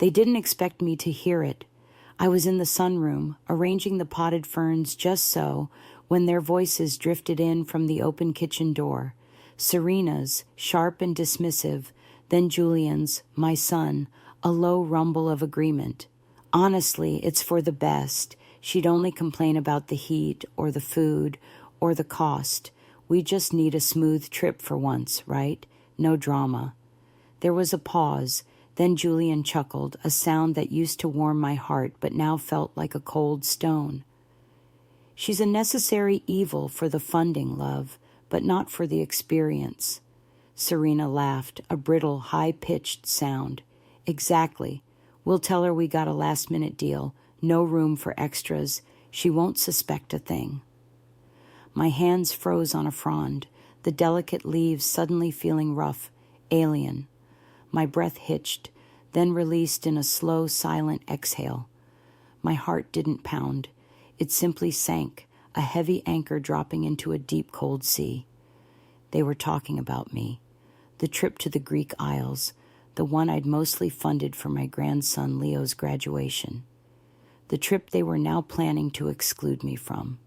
They didn't expect me to hear it. I was in the sunroom, arranging the potted ferns just so, when their voices drifted in from the open kitchen door. Serena's, sharp and dismissive, then Julian's, my son, a low rumble of agreement. Honestly, it's for the best. She'd only complain about the heat or the food or the cost. We just need a smooth trip for once, right? No drama. There was a pause. Then Julian chuckled, a sound that used to warm my heart but now felt like a cold stone. She's a necessary evil for the funding, love, but not for the experience. Serena laughed, a brittle, high-pitched sound. Exactly. We'll tell her we got a last-minute deal, no room for extras. She won't suspect a thing. My hands froze on a frond, the delicate leaves suddenly feeling rough, alien. My breath hitched, then released in a slow, silent exhale. My heart didn't pound. It simply sank, a heavy anchor dropping into a deep, cold sea. They were talking about me. The trip to the Greek Isles, the one I'd mostly funded for my grandson Leo's graduation. The trip they were now planning to exclude me from.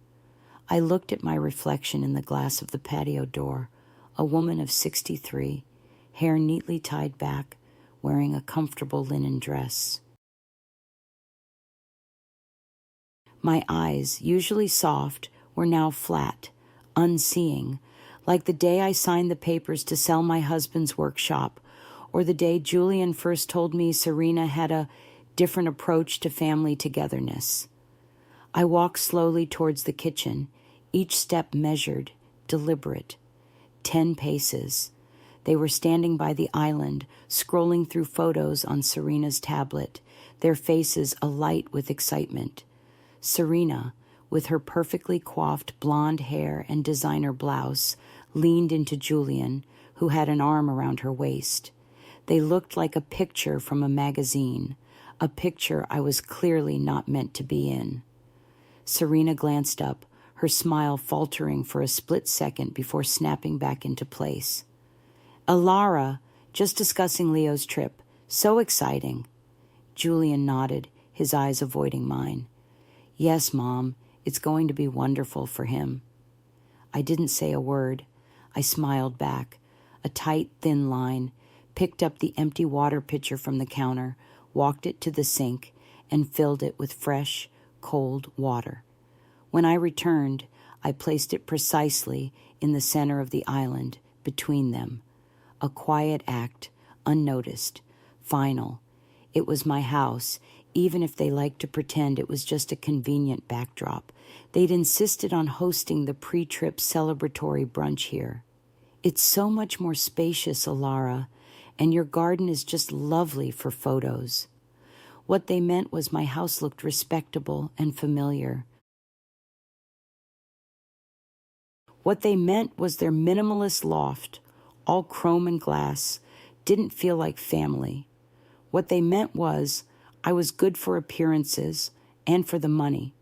I looked at my reflection in the glass of the patio door, a woman of 63, hair neatly tied back, wearing a comfortable linen dress. My eyes, usually soft, were now flat, unseeing, like the day I signed the papers to sell my husband's workshop, or the day Julian first told me Serena had a different approach to family togetherness. I walked slowly towards the kitchen, each step measured, deliberate. 10 paces. They were standing by the island, scrolling through photos on Serena's tablet, their faces alight with excitement. Serena, with her perfectly coiffed blonde hair and designer blouse, leaned into Julian, who had an arm around her waist. They looked like a picture from a magazine, a picture I was clearly not meant to be in. Serena glanced up, her smile faltering for a split second before snapping back into place. Alara, just discussing Leo's trip. So exciting. Julian nodded, his eyes avoiding mine. Yes, Mom, it's going to be wonderful for him. I didn't say a word. I smiled back, a tight, thin line, picked up the empty water pitcher from the counter, walked it to the sink, and filled it with fresh, cold water. When I returned, I placed it precisely in the center of the island, between them. A quiet act, unnoticed, final. It was my house, even if they liked to pretend it was just a convenient backdrop. They'd insisted on hosting the pre-trip celebratory brunch here. It's so much more spacious, Alara, and your garden is just lovely for photos. What they meant was my house looked respectable and familiar. What they meant was their minimalist loft, all chrome and glass, didn't feel like family. What they meant was I was good for appearances and for the money.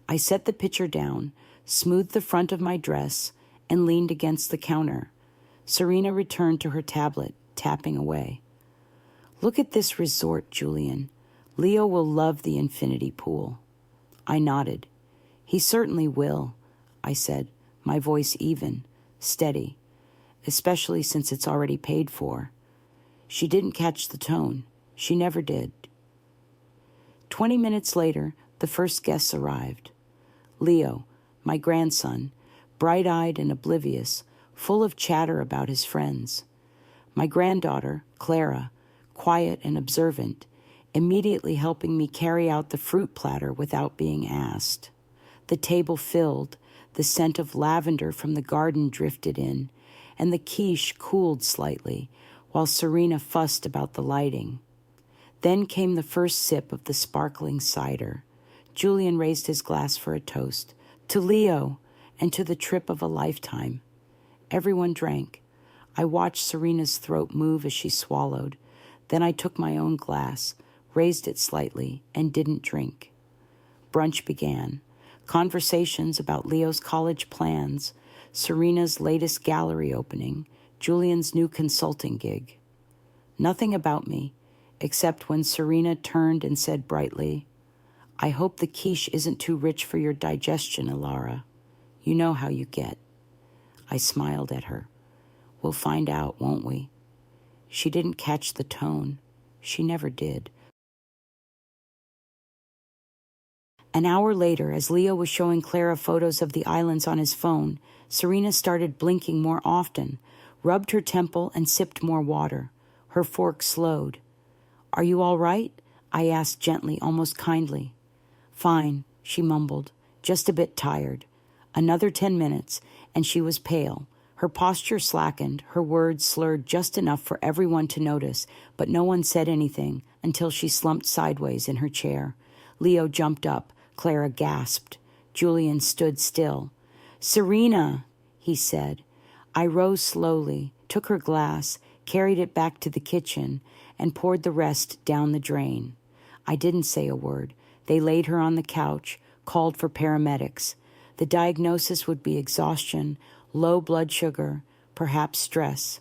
I set the pitcher down, smoothed the front of my dress, and leaned against the counter. Serena returned to her tablet, tapping away. Look at this resort, Julian. Leo will love the infinity pool. I nodded. He certainly will, I said, my voice even, steady, especially since it's already paid for. She didn't catch the tone. She never did. 20 minutes later, the first guests arrived. Leo, my grandson, bright-eyed and oblivious, full of chatter about his friends. My granddaughter, Clara, quiet and observant, immediately helping me carry out the fruit platter without being asked. The table filled, the scent of lavender from the garden drifted in, and the quiche cooled slightly, while Serena fussed about the lighting. Then came the first sip of the sparkling cider. Julian raised his glass for a toast. To Leo, and to the trip of a lifetime. Everyone drank. I watched Serena's throat move as she swallowed. Then I took my own glass, raised it slightly, and didn't drink. Brunch began. Conversations about Leo's college plans, Serena's latest gallery opening, Julian's new consulting gig. Nothing about me, except when Serena turned and said brightly, "I hope the quiche isn't too rich for your digestion, Alara. You know how you get." I smiled at her. "We'll find out, won't we?" She didn't catch the tone. She never did. An hour later, as Leo was showing Clara photos of the islands on his phone, Serena started blinking more often, rubbed her temple, and sipped more water. Her fork slowed. "Are you all right?" I asked gently, almost kindly. "Fine," she mumbled, "just a bit tired." Another 10 minutes, and she was pale. Her posture slackened, her words slurred just enough for everyone to notice, but no one said anything until she slumped sideways in her chair. Leo jumped up. Clara gasped. Julian stood still. "Serena," he said. I rose slowly, took her glass, carried it back to the kitchen, and poured the rest down the drain. I didn't say a word. They laid her on the couch, called for paramedics. The diagnosis would be exhaustion, low blood sugar, perhaps stress.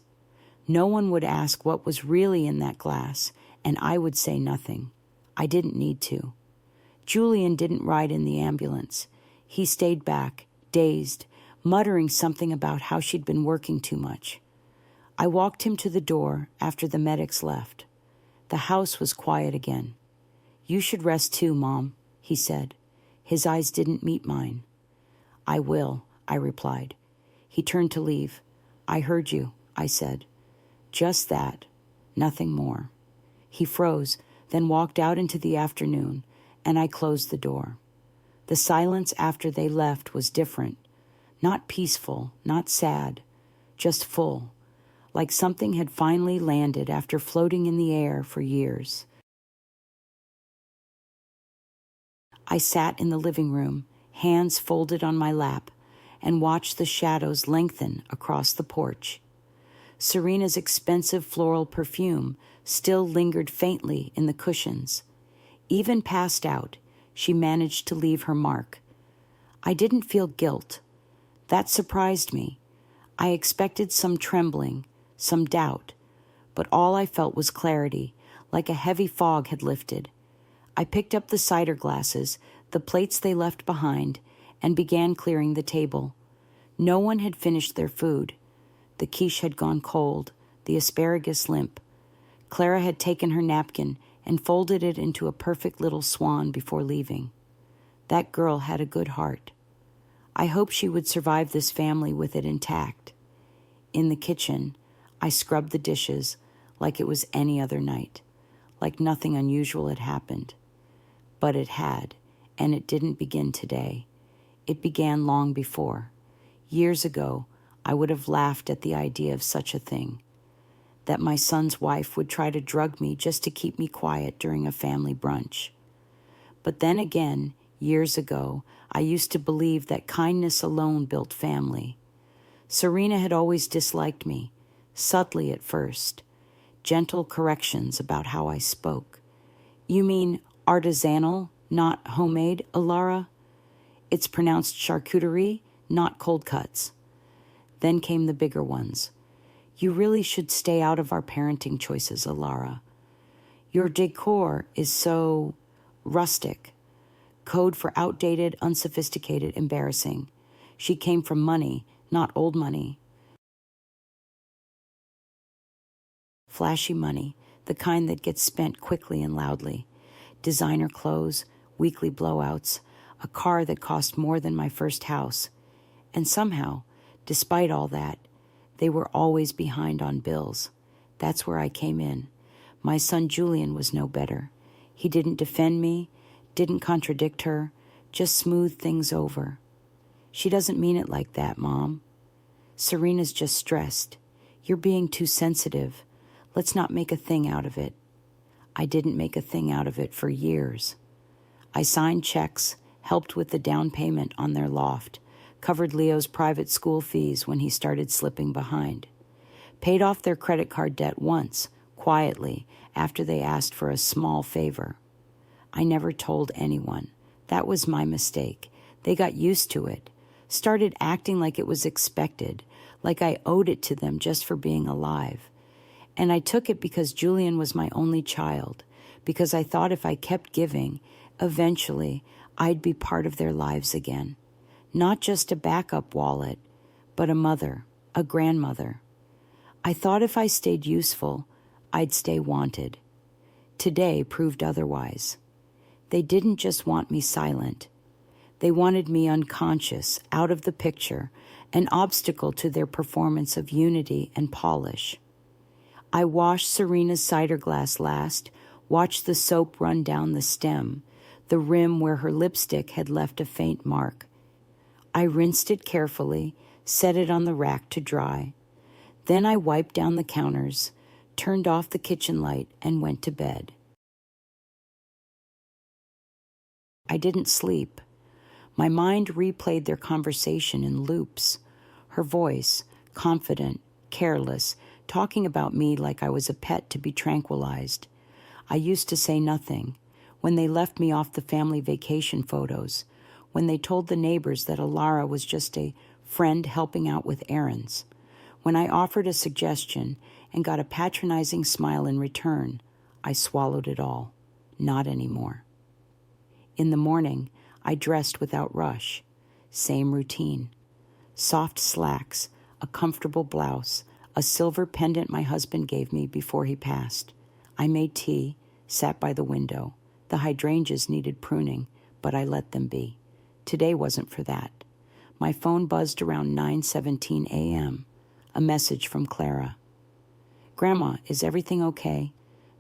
No one would ask what was really in that glass, and I would say nothing. I didn't need to. Julian didn't ride in the ambulance. He stayed back, dazed, muttering something about how she'd been working too much. I walked him to the door after the medics left. The house was quiet again. "You should rest too, Mom," he said. His eyes didn't meet mine. "I will," I replied. He turned to leave. "I heard you," I said. Just that, nothing more. He froze, then walked out into the afternoon, and I closed the door. The silence after they left was different. Not peaceful, not sad, just full, like something had finally landed after floating in the air for years. I sat in the living room, hands folded on my lap, and watched the shadows lengthen across the porch. Serena's expensive floral perfume still lingered faintly in the cushions. Even passed out, she managed to leave her mark. I didn't feel guilt. That surprised me. I expected some trembling, some doubt, but all I felt was clarity, like a heavy fog had lifted. I picked up the cider glasses, the plates they left behind, and began clearing the table. No one had finished their food. The quiche had gone cold, the asparagus limp. Clara had taken her napkin and folded it into a perfect little swan before leaving. That girl had a good heart. I hoped she would survive this family with it intact. In the kitchen, I scrubbed the dishes like it was any other night, like nothing unusual had happened. But it had, and it didn't begin today. It began long before. Years ago, I would have laughed at the idea of such a thing, that my son's wife would try to drug me just to keep me quiet during a family brunch. But then again, years ago, I used to believe that kindness alone built family. Serena had always disliked me, subtly at first, gentle corrections about how I spoke. "You mean artisanal, not homemade, Alara? It's pronounced charcuterie, not cold cuts." Then came the bigger ones. "You really should stay out of our parenting choices, Alara. Your decor is so rustic. Code for outdated, unsophisticated, embarrassing. She came from money, not old money. Flashy money, the kind that gets spent quickly and loudly. Designer clothes, weekly blowouts, a car that cost more than my first house. And somehow, despite all that, they were always behind on bills. That's where I came in. My son Julian was no better. He didn't defend me, didn't contradict her, just smoothed things over. She doesn't mean it like that, Mom. Serena's just stressed. You're being too sensitive. Let's not make a thing out of it. I didn't make a thing out of it for years. I signed checks, helped with the down payment on their loft, covered Leo's private school fees when he started slipping behind, paid off their credit card debt once, quietly, after they asked for a small favor. I never told anyone. That was my mistake. They got used to it, started acting like it was expected, like I owed it to them just for being alive. And I took it because Julian was my only child, because I thought if I kept giving, eventually I'd be part of their lives again. Not just a backup wallet, but a mother, a grandmother. I thought if I stayed useful, I'd stay wanted. Today proved otherwise. They didn't just want me silent. They wanted me unconscious, out of the picture, an obstacle to their performance of unity and polish. I washed Serena's cider glass last, watched the soap run down the stem, the rim where her lipstick had left a faint mark. I rinsed it carefully, set it on the rack to dry. Then I wiped down the counters, turned off the kitchen light, and went to bed. I didn't sleep. My mind replayed their conversation in loops. Her voice, confident, careless, talking about me like I was a pet to be tranquilized. I used to say nothing. When they left me off the family vacation photos, when they told the neighbors that Alara was just a friend helping out with errands, when I offered a suggestion and got a patronizing smile in return, I swallowed it all. Not anymore. In the morning, I dressed without rush. Same routine. Soft slacks, a comfortable blouse, a silver pendant my husband gave me before he passed. I made tea, sat by the window. The hydrangeas needed pruning, but I let them be. Today wasn't for that. My phone buzzed around 9:17 a.m. A message from Clara. "Grandma, is everything okay?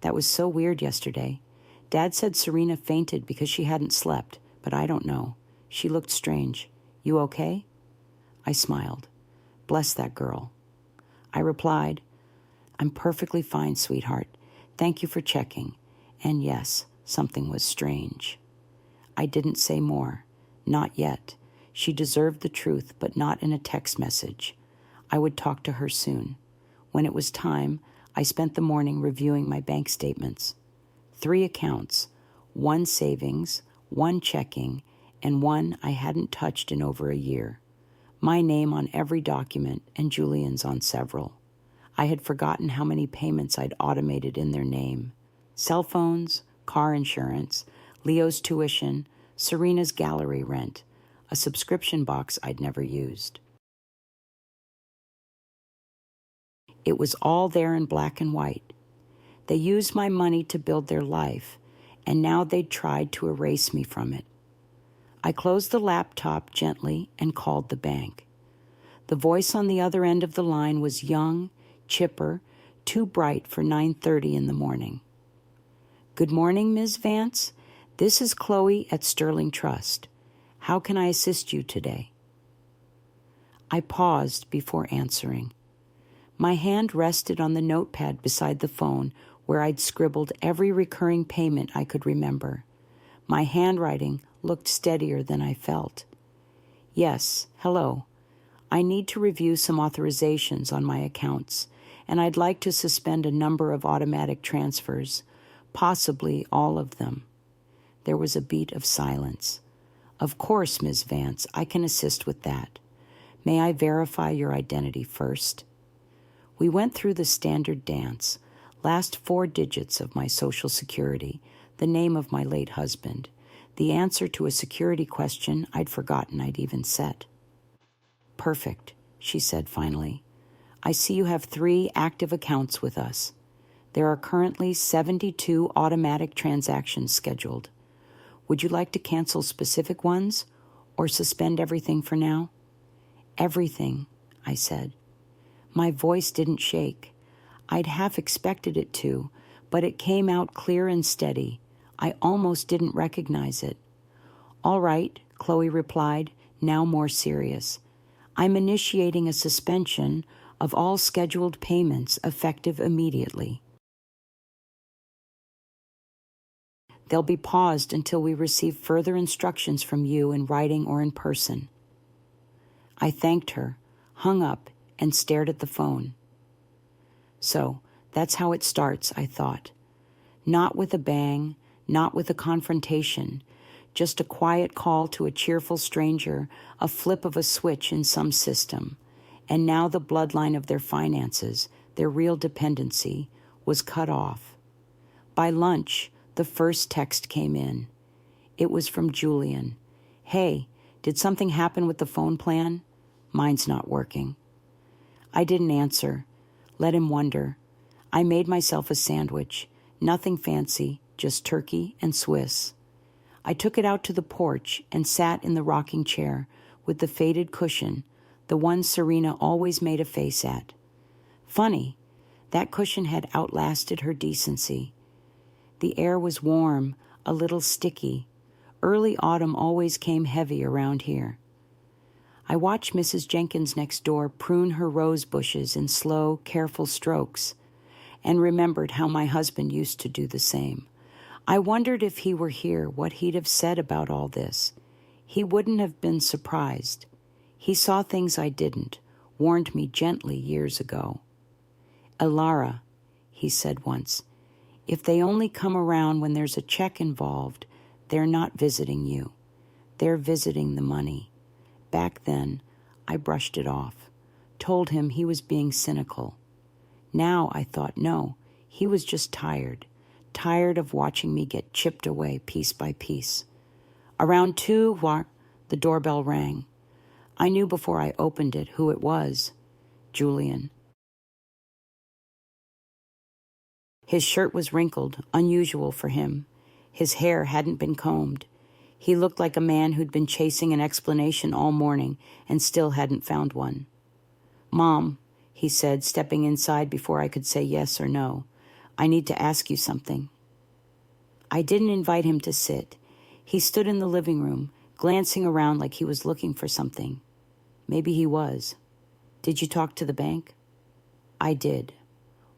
That was so weird yesterday. Dad said Serena fainted because she hadn't slept, but I don't know. She looked strange. You okay?" I smiled. Bless that girl. I replied, "I'm perfectly fine, sweetheart. Thank you for checking. And yes, something was strange." I didn't say more. Not yet. She deserved the truth, but not in a text message. I would talk to her soon. When it was time, I spent the morning reviewing my bank statements. 3 accounts, 1 savings, 1 checking, and 1 I hadn't touched in over a year. My name on every document and Julian's on several. I had forgotten how many payments I'd automated in their name. Cell phones, car insurance, Leo's tuition, Serena's gallery rent, a subscription box I'd never used. It was all there in black and white. They used my money to build their life, and now they'd tried to erase me from it. I closed the laptop gently and called the bank. The voice on the other end of the line was young, chipper, too bright for 9:30 in the morning. "Good morning, Ms. Vance. This is Chloe at Sterling Trust. How can I assist you today?" I paused before answering. My hand rested on the notepad beside the phone where I'd scribbled every recurring payment I could remember. My handwriting looked steadier than I felt. "Yes, hello. I need to review some authorizations on my accounts, and I'd like to suspend a number of automatic transfers, possibly all of them." There was a beat of silence. "Of course, Ms. Vance, I can assist with that. May I verify your identity first?" We went through the standard dance, last 4 digits of my Social Security, the name of my late husband, the answer to a security question I'd forgotten I'd even set. "Perfect," she said finally. "I see you have 3 active accounts with us. There are currently 72 automatic transactions scheduled. Would you like to cancel specific ones or suspend everything for now?" "Everything," I said. My voice didn't shake. I'd half expected it to, but it came out clear and steady. I almost didn't recognize it. "All right," Chloe replied, now more serious. "I'm initiating a suspension of all scheduled payments effective immediately. They'll be paused until we receive further instructions from you in writing or in person." I thanked her, hung up, and stared at the phone. So, that's how it starts, I thought. Not with a bang, not with a confrontation, just a quiet call to a cheerful stranger, a flip of a switch in some system, and now the bloodline of their finances, their real dependency, was cut off. By lunch, the first text came in. It was from Julian. "Hey, did something happen with the phone plan? Mine's not working." I didn't answer. Let him wonder. I made myself a sandwich. Nothing fancy, just turkey and Swiss. I took it out to the porch and sat in the rocking chair with the faded cushion, the one Serena always made a face at. Funny, that cushion had outlasted her decency. The air was warm, a little sticky. Early autumn always came heavy around here. I watched Mrs. Jenkins next door prune her rose bushes in slow, careful strokes, and remembered how my husband used to do the same. I wondered if he were here what he'd have said about all this. He wouldn't have been surprised. He saw things I didn't, warned me gently years ago. "Elara," he said once, "if they only come around when there's a check involved, they're not visiting you. They're visiting the money." Back then, I brushed it off, told him he was being cynical. Now I thought, no, he was just tired of watching me get chipped away piece by piece. Around 2, the doorbell rang. I knew before I opened it who it was. Julian. His shirt was wrinkled, unusual for him. His hair hadn't been combed. He looked like a man who'd been chasing an explanation all morning and still hadn't found one. "Mom," he said, stepping inside before I could say yes or no, "I need to ask you something." I didn't invite him to sit. He stood in the living room, glancing around like he was looking for something. Maybe he was. "Did you talk to the bank?" I did.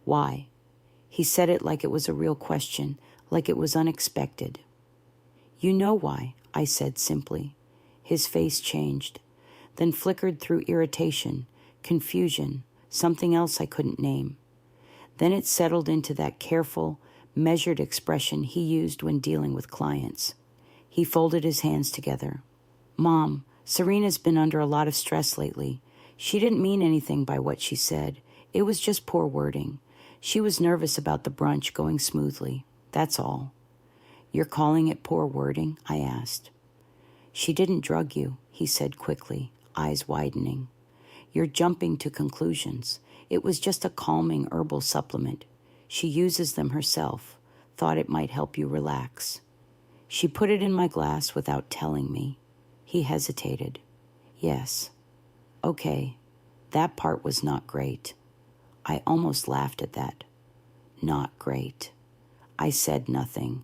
"Why?" He said it like it was a real question, like it was unexpected. "You know why," I said simply. His face changed, then flickered through irritation, confusion, something else I couldn't name. Then it settled into that careful, measured expression he used when dealing with clients. He folded his hands together. "Mom, Serena's been under a lot of stress lately. She didn't mean anything by what she said. It was just poor wording. She was nervous about the brunch going smoothly. That's all." "You're calling it poor wording?" I asked. "She didn't drug you," he said quickly, eyes widening. "You're jumping to conclusions. It was just a calming herbal supplement. She uses them herself. Thought it might help you relax. She put it in my glass without telling me." He hesitated. "Yes. Okay. That part was not great." I almost laughed at that. Not great. I said nothing.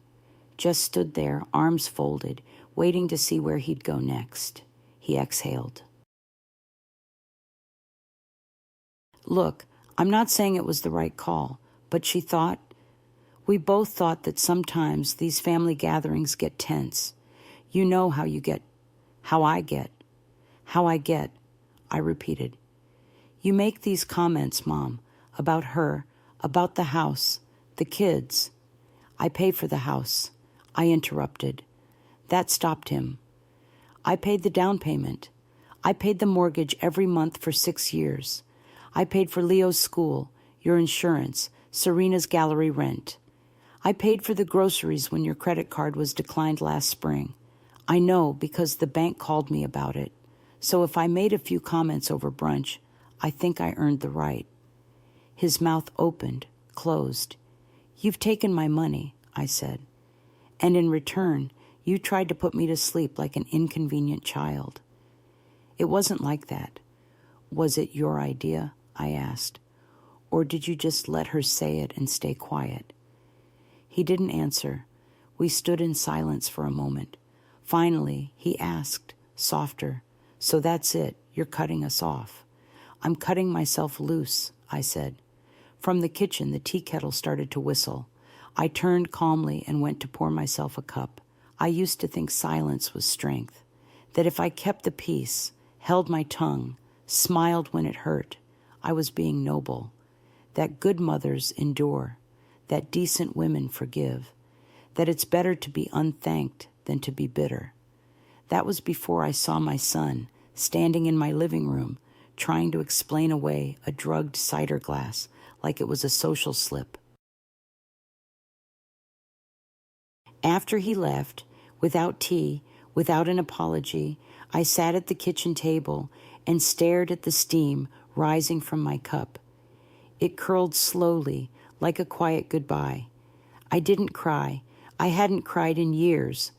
Just stood there, arms folded, waiting to see where he'd go next. He exhaled. "Look, I'm not saying it was the right call, but we both thought that sometimes these family gatherings get tense. You know how I get, I repeated. You make these comments, Mom, about her, about the house, the kids. I pay for the house." I interrupted. That stopped him. "I paid the down payment. I paid the mortgage every month for 6 years. I paid for Leo's school, your insurance, Serena's gallery rent. I paid for the groceries when your credit card was declined last spring. I know because the bank called me about it. So if I made a few comments over brunch, I think I earned the right." His mouth opened, closed. "You've taken my money," I said. "And in return, you tried to put me to sleep like an inconvenient child." "It wasn't like that." "Was it your idea?" I asked. "Or did you just let her say it and stay quiet?" He didn't answer. We stood in silence for a moment. Finally, he asked, softer, "So that's it, you're cutting us off." "I'm cutting myself loose," I said. From the kitchen, the tea kettle started to whistle. I turned calmly and went to pour myself a cup. I used to think silence was strength, that if I kept the peace, held my tongue, smiled when it hurt, I was being noble, that good mothers endure, that decent women forgive, that it's better to be unthanked than to be bitter. That was before I saw my son standing in my living room, trying to explain away a drugged cider glass like it was a social slip. After he left, without tea, without an apology, I sat at the kitchen table and stared at the steam rising from my cup. It curled slowly, like a quiet goodbye. I didn't cry. I hadn't cried in years.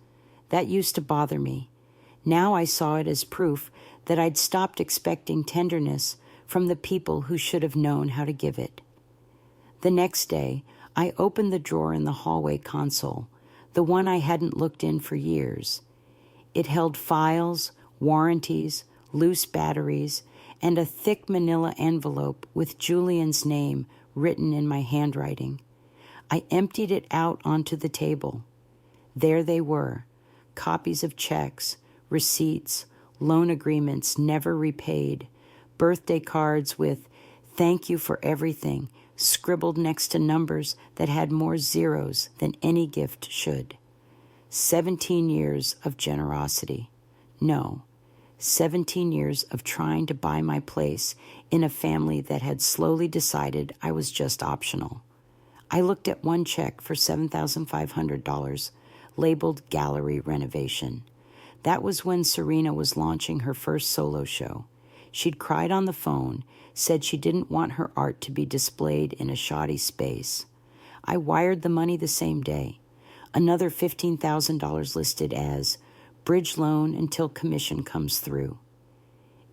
That used to bother me. Now I saw it as proof that I'd stopped expecting tenderness from the people who should have known how to give it. The next day, I opened the drawer in the hallway console, the one I hadn't looked in for years. It held files, warranties, loose batteries, and a thick manila envelope with Julian's name written in my handwriting. I emptied it out onto the table. There they were, copies of checks, receipts, loan agreements never repaid, birthday cards with "Thank you for everything" scribbled next to numbers that had more zeros than any gift should. 17 years of generosity. No, 17 years of trying to buy my place in a family that had slowly decided I was just optional. I looked at one check for $7,500, labeled gallery renovation. That was when Serena was launching her first solo show. She'd cried on the phone, said she didn't want her art to be displayed in a shoddy space. I wired the money the same day. Another $15,000 listed as bridge loan until commission comes through.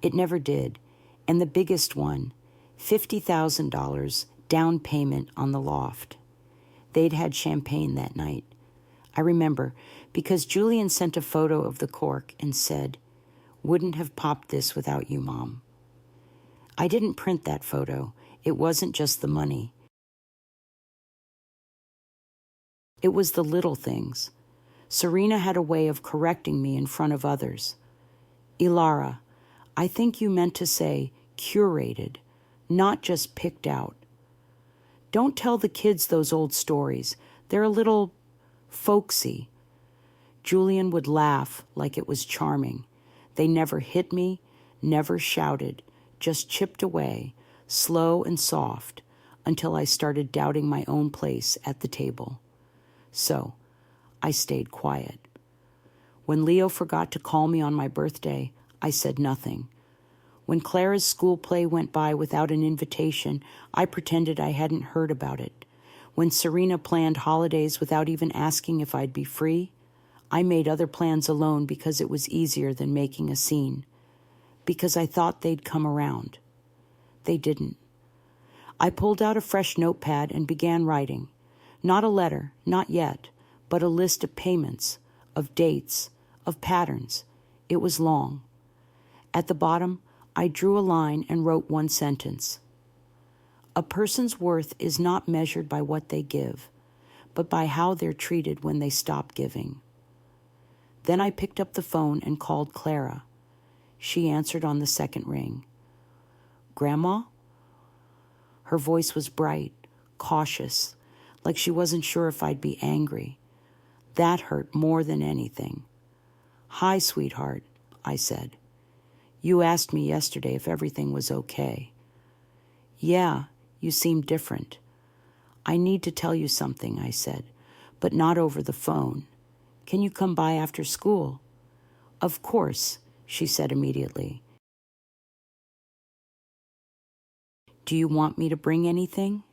It never did, and the biggest one, $50,000 down payment on the loft. They'd had champagne that night. I remember because Julian sent a photo of the cork and said, "Wouldn't have popped this without you, Mom." I didn't print that photo. It wasn't just the money. It was the little things. Serena had a way of correcting me in front of others. "Ilara, I think you meant to say curated, not just picked out. Don't tell the kids those old stories. They're a little folksy." Julian would laugh like it was charming. They never hit me, never shouted, just chipped away, slow and soft, until I started doubting my own place at the table. So, I stayed quiet. When Leo forgot to call me on my birthday, I said nothing. When Clara's school play went by without an invitation, I pretended I hadn't heard about it. When Serena planned holidays without even asking if I'd be free, I made other plans alone because it was easier than making a scene. Because I thought they'd come around. They didn't. I pulled out a fresh notepad and began writing. Not a letter, not yet, but a list of payments, of dates, of patterns. It was long. At the bottom, I drew a line and wrote one sentence. A person's worth is not measured by what they give, but by how they're treated when they stop giving. Then I picked up the phone and called Clara. She answered on the second ring. "Grandma?" Her voice was bright, cautious, like she wasn't sure if I'd be angry. That hurt more than anything. "Hi, sweetheart," I said. "You asked me yesterday if everything was okay." "Yeah, you seem different." "I need to tell you something," I said, "but not over the phone. Can you come by after school?" "Of course," she said immediately. "Do you want me to bring anything?"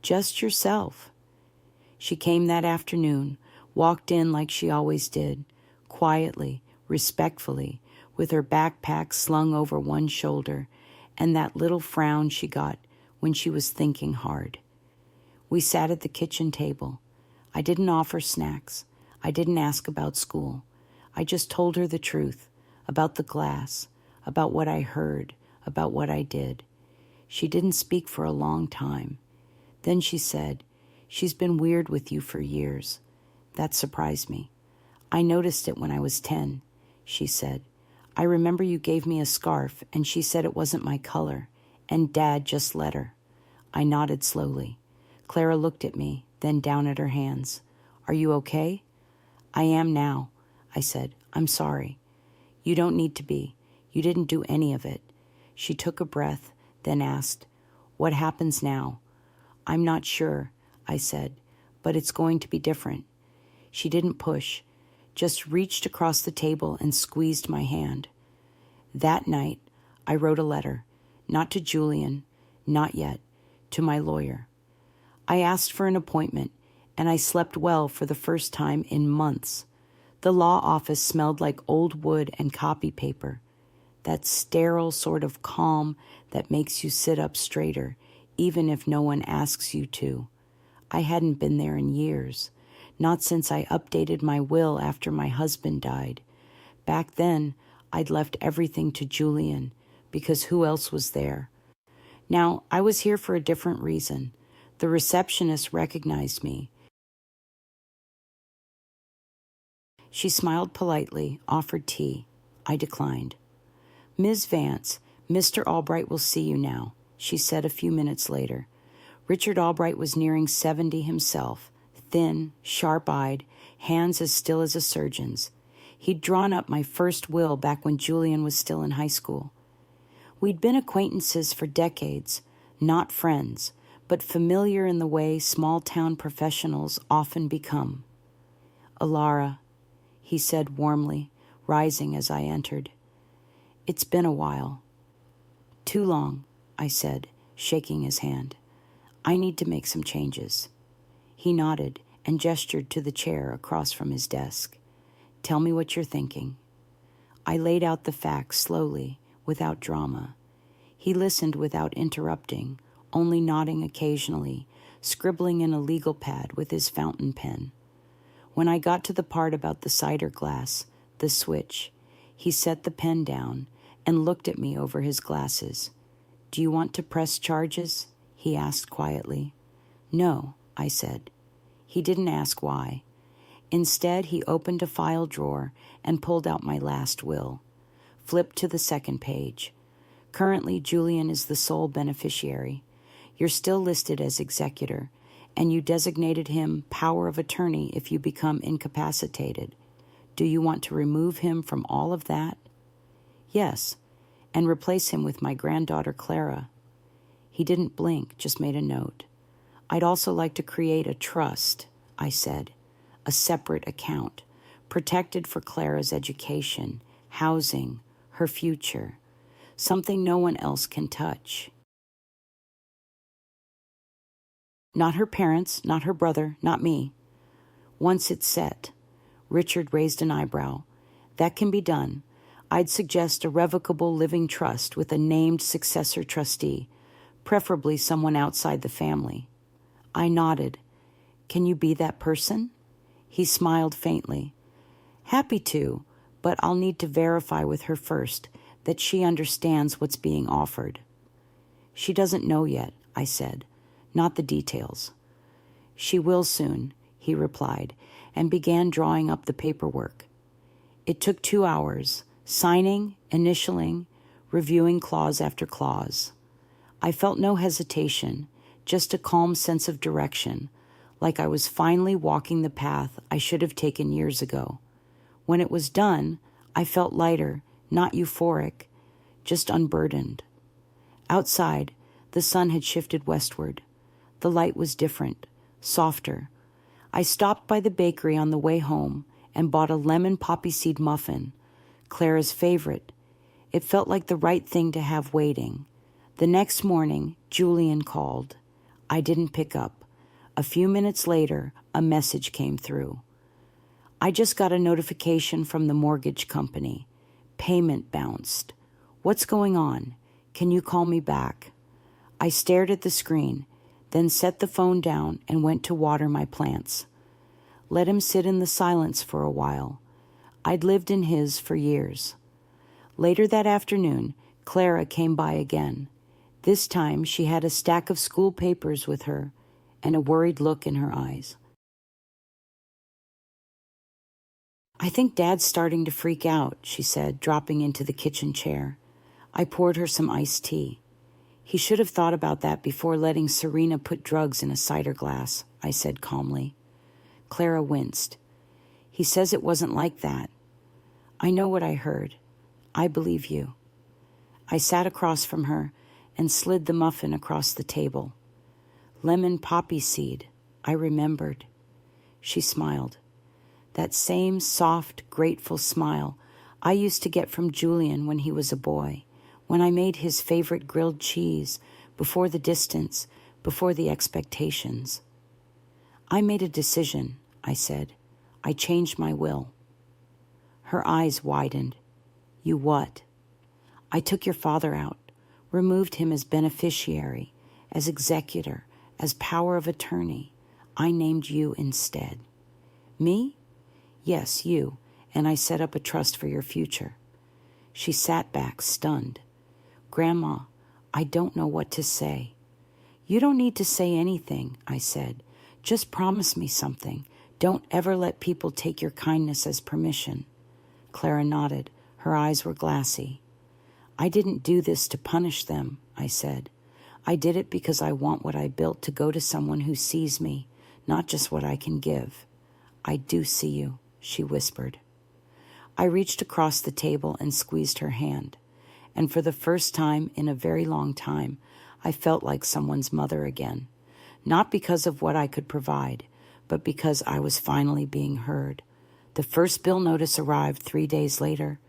"Just yourself." She came that afternoon, walked in like she always did, quietly, respectfully, with her backpack slung over one shoulder and that little frown she got when she was thinking hard. We sat at the kitchen table. I didn't offer snacks. I didn't ask about school. I just told her the truth, about the glass, about what I heard, about what I did. She didn't speak for a long time. Then she said, "She's been weird with you for years." That surprised me. "I noticed it when I was 10, she said. "I remember you gave me a scarf, and she said it wasn't my color, and Dad just let her." I nodded slowly. Clara looked at me, then down at her hands. "Are you okay?" "I am now," I said. "I'm sorry." "You don't need to be. You didn't do any of it." She took a breath, then asked, "What happens now?" I'm not sure, I said, but it's going to be different. She didn't push, just reached across the table and squeezed my hand. That night, I wrote a letter, not to Julian, not yet, to my lawyer. I asked for an appointment, and I slept well for the first time in months. The law office smelled like old wood and copy paper, that sterile sort of calm that makes you sit up straighter, even if no one asks you to. I hadn't been there in years, not since I updated my will after my husband died. Back then, I'd left everything to Julian, because who else was there? Now, I was here for a different reason. The receptionist recognized me. She smiled politely, offered tea. I declined. Ms. Vance, Mr. Albright will see you now, she said a few minutes later. Richard Albright was nearing 70 himself, thin, sharp-eyed, hands as still as a surgeon's. He'd drawn up my first will back when Julian was still in high school. We'd been acquaintances for decades, not friends, but familiar in the way small-town professionals often become. Alara, he said warmly, rising as I entered. It's been a while. Too long, I said, shaking his hand. I need to make some changes. He nodded and gestured to the chair across from his desk. Tell me what you're thinking. I laid out the facts slowly, without drama. He listened without interrupting, only nodding occasionally, scribbling in a legal pad with his fountain pen. When I got to the part about the cider glass, the switch, he set the pen down and looked at me over his glasses. Do you want to press charges? He asked quietly. No, I said. He didn't ask why. Instead, he opened a file drawer and pulled out my last will. Flipped to the second page. Currently, Julian is the sole beneficiary. You're still listed as executor, and you designated him power of attorney if you become incapacitated. Do you want to remove him from all of that? Yes, and replace him with my granddaughter Clara. He didn't blink, just made a note. I'd also like to create a trust, I said, a separate account, protected for Clara's education, housing, her future, something no one else can touch. Not her parents, not her brother, not me. Once it's set, Richard raised an eyebrow. That can be done. I'd suggest a revocable living trust with a named successor trustee, preferably someone outside the family. I nodded. Can you be that person? He smiled faintly. Happy to, but I'll need to verify with her first that she understands what's being offered. She doesn't know yet, I said, not the details. She will soon, he replied, and began drawing up the paperwork. It took 2 hours, signing, initialing, reviewing clause after clause. I felt no hesitation, just a calm sense of direction, like I was finally walking the path I should have taken years ago. When it was done, I felt lighter, not euphoric, just unburdened. Outside, the sun had shifted westward. The light was different, softer. I stopped by the bakery on the way home and bought a lemon poppy seed muffin, Clara's favorite. It felt like the right thing to have waiting. The next morning, Julian called. I didn't pick up. A few minutes later, a message came through. I just got a notification from the mortgage company. Payment bounced. What's going on? Can you call me back? I stared at the screen, then set the phone down and went to water my plants. Let him sit in the silence for a while. I'd lived in his for years. Later that afternoon, Clara came by again. This time she had a stack of school papers with her and a worried look in her eyes. I think Dad's starting to freak out, she said, dropping into the kitchen chair. I poured her some iced tea. He should have thought about that before letting Serena put drugs in a cider glass, I said calmly. Clara winced. He says it wasn't like that. I know what I heard. I believe you. I sat across from her and slid the muffin across the table. Lemon poppy seed. I remembered. She smiled. That same soft, grateful smile I used to get from Julian when he was a boy, when I made his favorite grilled cheese, before the distance, before the expectations. I made a decision, I said. I changed my will. Her eyes widened. You what? I took your father out, removed him as beneficiary, as executor, as power of attorney. I named you instead. Me? Yes, you, and I set up a trust for your future. She sat back, stunned. Grandma, I don't know what to say. You don't need to say anything, I said. Just promise me something. Don't ever let people take your kindness as permission. Clara nodded. Her eyes were glassy. I didn't do this to punish them, I said. I did it because I want what I built to go to someone who sees me, not just what I can give. I do see you, she whispered. I reached across the table and squeezed her hand, and for the first time in a very long time, I felt like someone's mother again, not because of what I could provide, but because I was finally being heard. The first bill notice arrived 3 days later.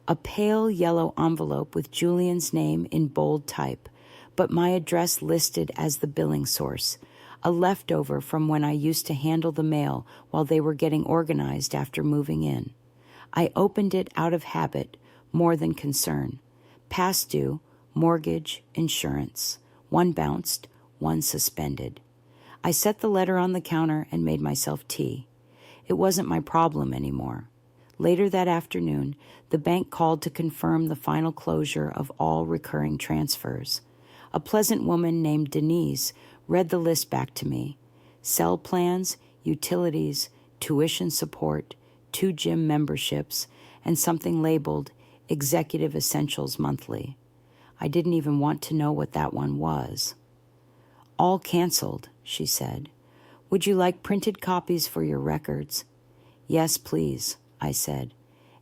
A pale yellow envelope with Julian's name in bold type, but my address listed as the billing source, a leftover from when I used to handle the mail while they were getting organized after moving in. I opened it out of habit, more than concern. Past due, mortgage, insurance. One bounced, one suspended. I set the letter on the counter and made myself tea. It wasn't my problem anymore. Later that afternoon, the bank called to confirm the final closure of all recurring transfers. A pleasant woman named Denise read the list back to me. Cell plans, utilities, tuition support, 2 gym memberships, and something labeled Executive Essentials Monthly. I didn't even want to know what that one was. All canceled, she said. Would you like printed copies for your records? Yes, please, I said.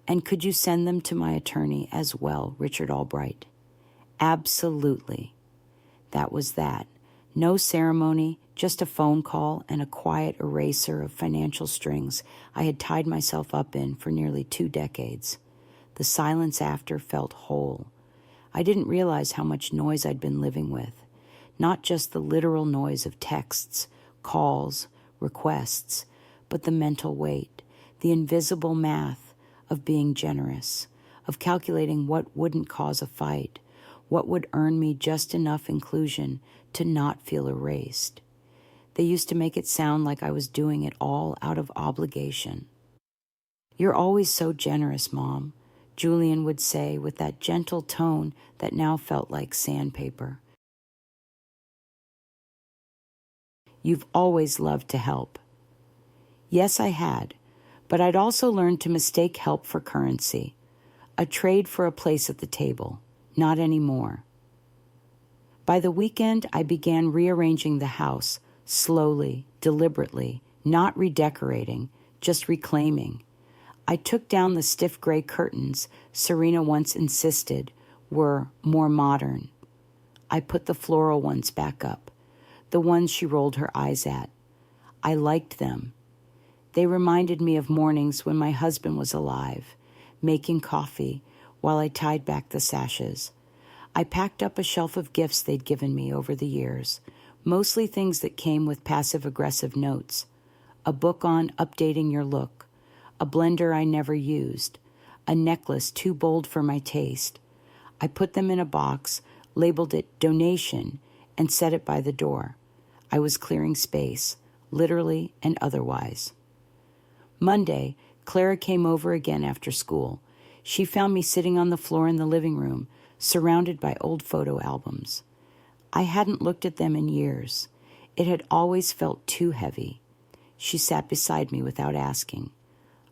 And could you send them to my attorney as well, Richard Albright? Absolutely. That was that. No ceremony, just a phone call and a quiet eraser of financial strings I had tied myself up in for nearly 2 decades. The silence after felt whole. I didn't realize how much noise I'd been living with. Not just the literal noise of texts, calls, requests, but the mental weight, the invisible math of being generous, of calculating what wouldn't cause a fight, what would earn me just enough inclusion to not feel erased. They used to make it sound like I was doing it all out of obligation. You're always so generous, Mom, Julian would say with that gentle tone that now felt like sandpaper. You've always loved to help. Yes, I had, but I'd also learned to mistake help for currency, a trade for a place at the table. Not anymore. By the weekend, I began rearranging the house, slowly, deliberately, not redecorating, just reclaiming. I took down the stiff gray curtains Serena once insisted were more modern. I put the floral ones back up, the ones she rolled her eyes at. I liked them. They reminded me of mornings when my husband was alive, making coffee while I tied back the sashes. I packed up a shelf of gifts they'd given me over the years, mostly things that came with passive-aggressive notes. A book on updating your look, a blender I never used, a necklace too bold for my taste. I put them in a box, labeled it donation, and set it by the door. I was clearing space, literally and otherwise. Monday, Clara came over again after school. She found me sitting on the floor in the living room, surrounded by old photo albums. I hadn't looked at them in years. It had always felt too heavy. She sat beside me without asking.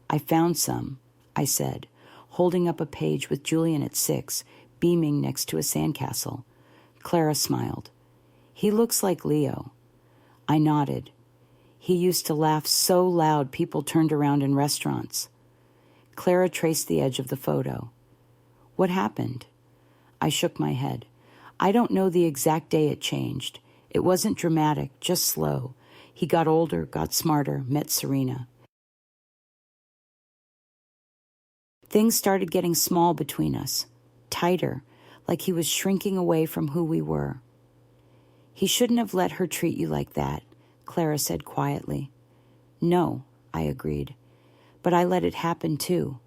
I found some, I said, holding up a page with Julian at 6, beaming next to a sandcastle. Clara smiled. He looks like Leo. I nodded. He used to laugh so loud people turned around in restaurants. Clara traced the edge of the photo. What happened? I shook my head. I don't know the exact day it changed. It wasn't dramatic, just slow. He got older, got smarter, met Serena. Things started getting small between us, tighter, like he was shrinking away from who we were. He shouldn't have let her treat you like that, Clara said quietly. No, I agreed. But I let it happen too.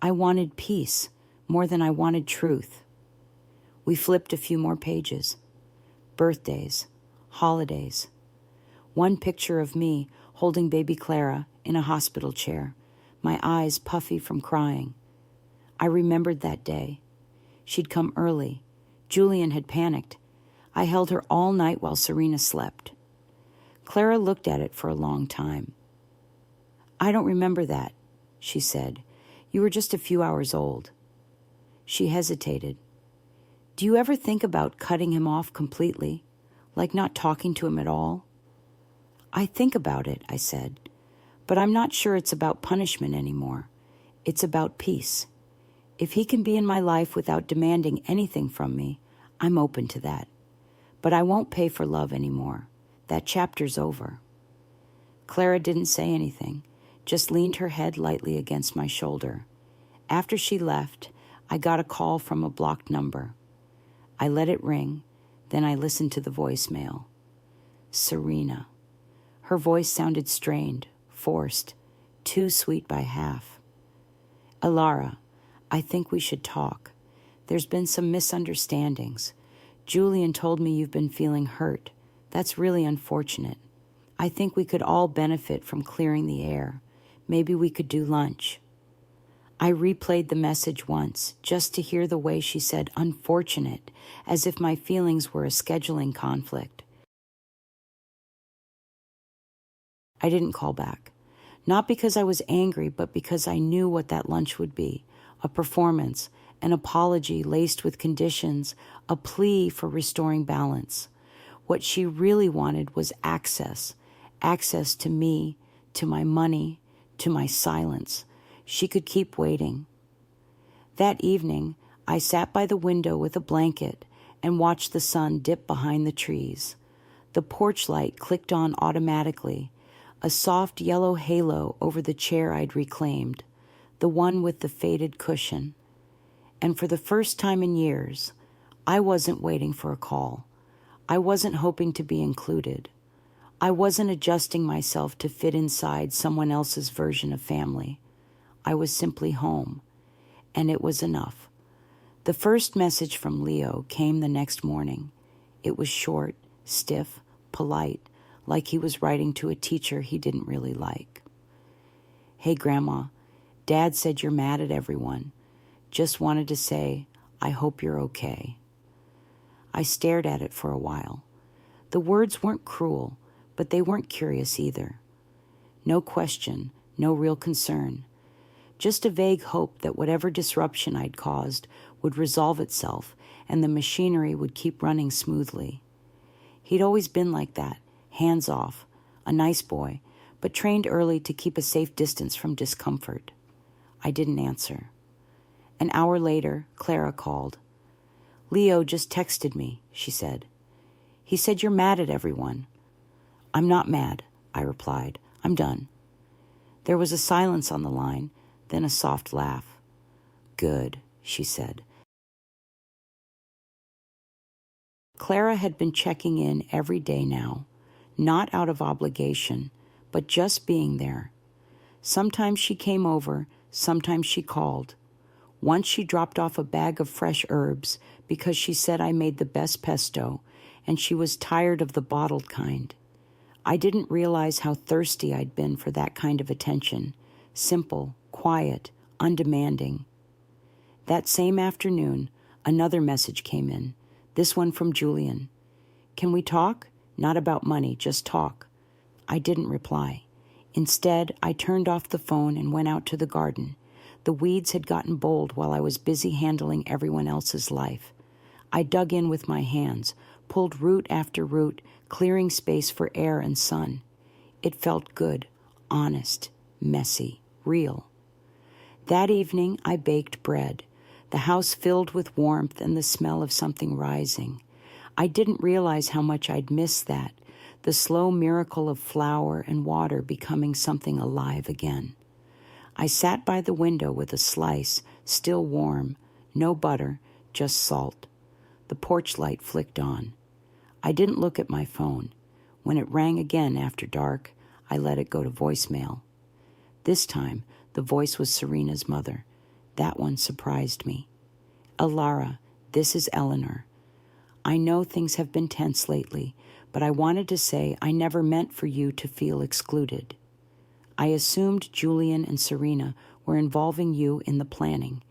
I wanted peace more than I wanted truth. We flipped a few more pages. Birthdays, holidays. One picture of me holding baby Clara in a hospital chair, my eyes puffy from crying. I remembered that day. She'd come early. Julian had panicked. I held her all night while Serena slept. Clara looked at it for a long time. I don't remember that, she said. You were just a few hours old. She hesitated. Do you ever think about cutting him off completely, like not talking to him at all? I think about it, I said, but I'm not sure it's about punishment anymore. It's about peace. If he can be in my life without demanding anything from me, I'm open to that. But I won't pay for love anymore. That chapter's over. Clara didn't say anything, just leaned her head lightly against my shoulder. After she left, I got a call from a blocked number. I let it ring, then I listened to the voicemail. Serena. Her voice sounded strained, forced, too sweet by half. Alara, I think we should talk. There's been some misunderstandings. Julian told me you've been feeling hurt. That's really unfortunate. I think we could all benefit from clearing the air. Maybe we could do lunch. I replayed the message once, just to hear the way she said unfortunate, as if my feelings were a scheduling conflict. I didn't call back. Not because I was angry, but because I knew what that lunch would be. A performance, an apology laced with conditions, a plea for restoring balance. What she really wanted was access to me, to my money, to my silence. She could keep waiting. That evening, I sat by the window with a blanket and watched the sun dip behind the trees. The porch light clicked on automatically, a soft yellow halo over the chair I'd reclaimed, the one with the faded cushion. And for the first time in years, I wasn't waiting for a call. I wasn't hoping to be included. I wasn't adjusting myself to fit inside someone else's version of family. I was simply home, and it was enough. The first message from Leo came the next morning. It was short, stiff, polite, like he was writing to a teacher he didn't really like. Hey, Grandma, Dad said you're mad at everyone. Just wanted to say, I hope you're okay. I stared at it for a while. The words weren't cruel, but they weren't curious either. No question, no real concern. Just a vague hope that whatever disruption I'd caused would resolve itself and the machinery would keep running smoothly. He'd always been like that, hands off, a nice boy, but trained early to keep a safe distance from discomfort. I didn't answer. An hour later, Clara called. Leo just texted me, she said. He said you're mad at everyone. I'm not mad, I replied. I'm done. There was a silence on the line, then a soft laugh. Good, she said. Clara had been checking in every day now, not out of obligation, but just being there. Sometimes she came over, sometimes she called. Once she dropped off a bag of fresh herbs because she said I made the best pesto, and she was tired of the bottled kind. I didn't realize how thirsty I'd been for that kind of attention. Simple, quiet, undemanding. That same afternoon, another message came in, this one from Julian. Can we talk? Not about money, just talk. I didn't reply. Instead, I turned off the phone and went out to the garden. The weeds had gotten bold while I was busy handling everyone else's life. I dug in with my hands, pulled root after root, clearing space for air and sun. It felt good, honest, messy, real. That evening, I baked bread. the house filled with warmth and the smell of something rising. I didn't realize how much I'd missed that, the slow miracle of flour and water becoming something alive again. I sat by the window with a slice, still warm, no butter, just salt. The porch light flicked on. I didn't look at my phone. When it rang again after dark, I let it go to voicemail. This time, the voice was Serena's mother. That one surprised me. Alara, this is Eleanor. I know things have been tense lately, but I wanted to say I never meant for you to feel excluded. I assumed Julian and Serena were involving you in the planning.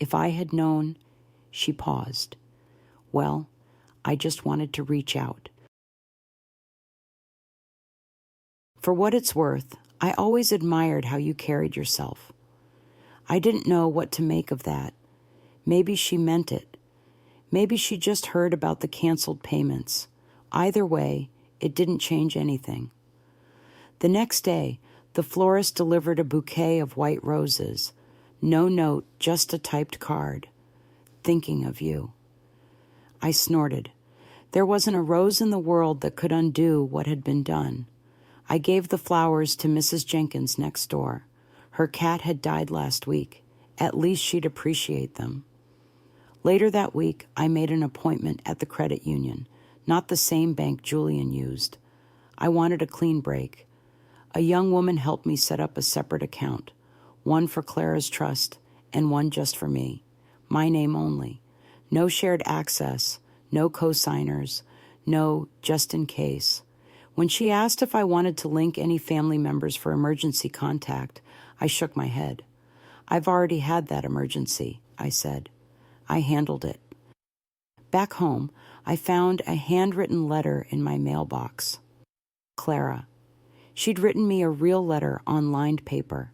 If I had known, she paused. Well, I just wanted to reach out. For what it's worth, I always admired how you carried yourself. I didn't know what to make of that. Maybe she meant it. Maybe she just heard about the canceled payments. Either way, it didn't change anything. The next day, the florist delivered a bouquet of white roses. No note, just a typed card. Thinking of you. I snorted. There wasn't a rose in the world that could undo what had been done. I gave the flowers to Mrs. Jenkins next door. Her cat had died last week. At least she'd appreciate them. Later that week, I made an appointment at the credit union, not the same bank Julian used. I wanted a clean break. A young woman helped me set up a separate account, one for Clara's trust and one just for me, my name only. No shared access, no co-signers, no just in case. When she asked if I wanted to link any family members for emergency contact, I shook my head. I've already had that emergency, I said. I handled it. Back home, I found a handwritten letter in my mailbox. Clara. She'd written me a real letter on lined paper.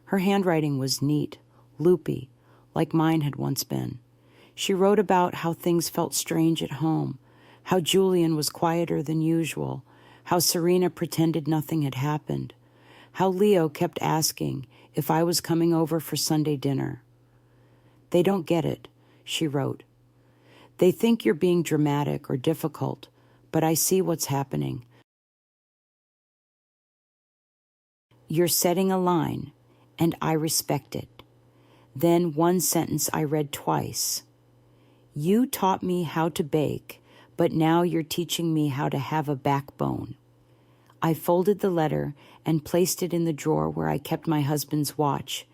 Her handwriting was neat, loopy, like mine had once been. She wrote about how things felt strange at home, how Julian was quieter than usual, how Serena pretended nothing had happened, how Leo kept asking if I was coming over for Sunday dinner. They don't get it, she wrote. They think you're being dramatic or difficult, but I see what's happening. You're setting a line, and I respect it. Then one sentence I read twice. You taught me how to bake, but now you're teaching me how to have a backbone. I folded the letter and placed it in the drawer where I kept my husband's watch,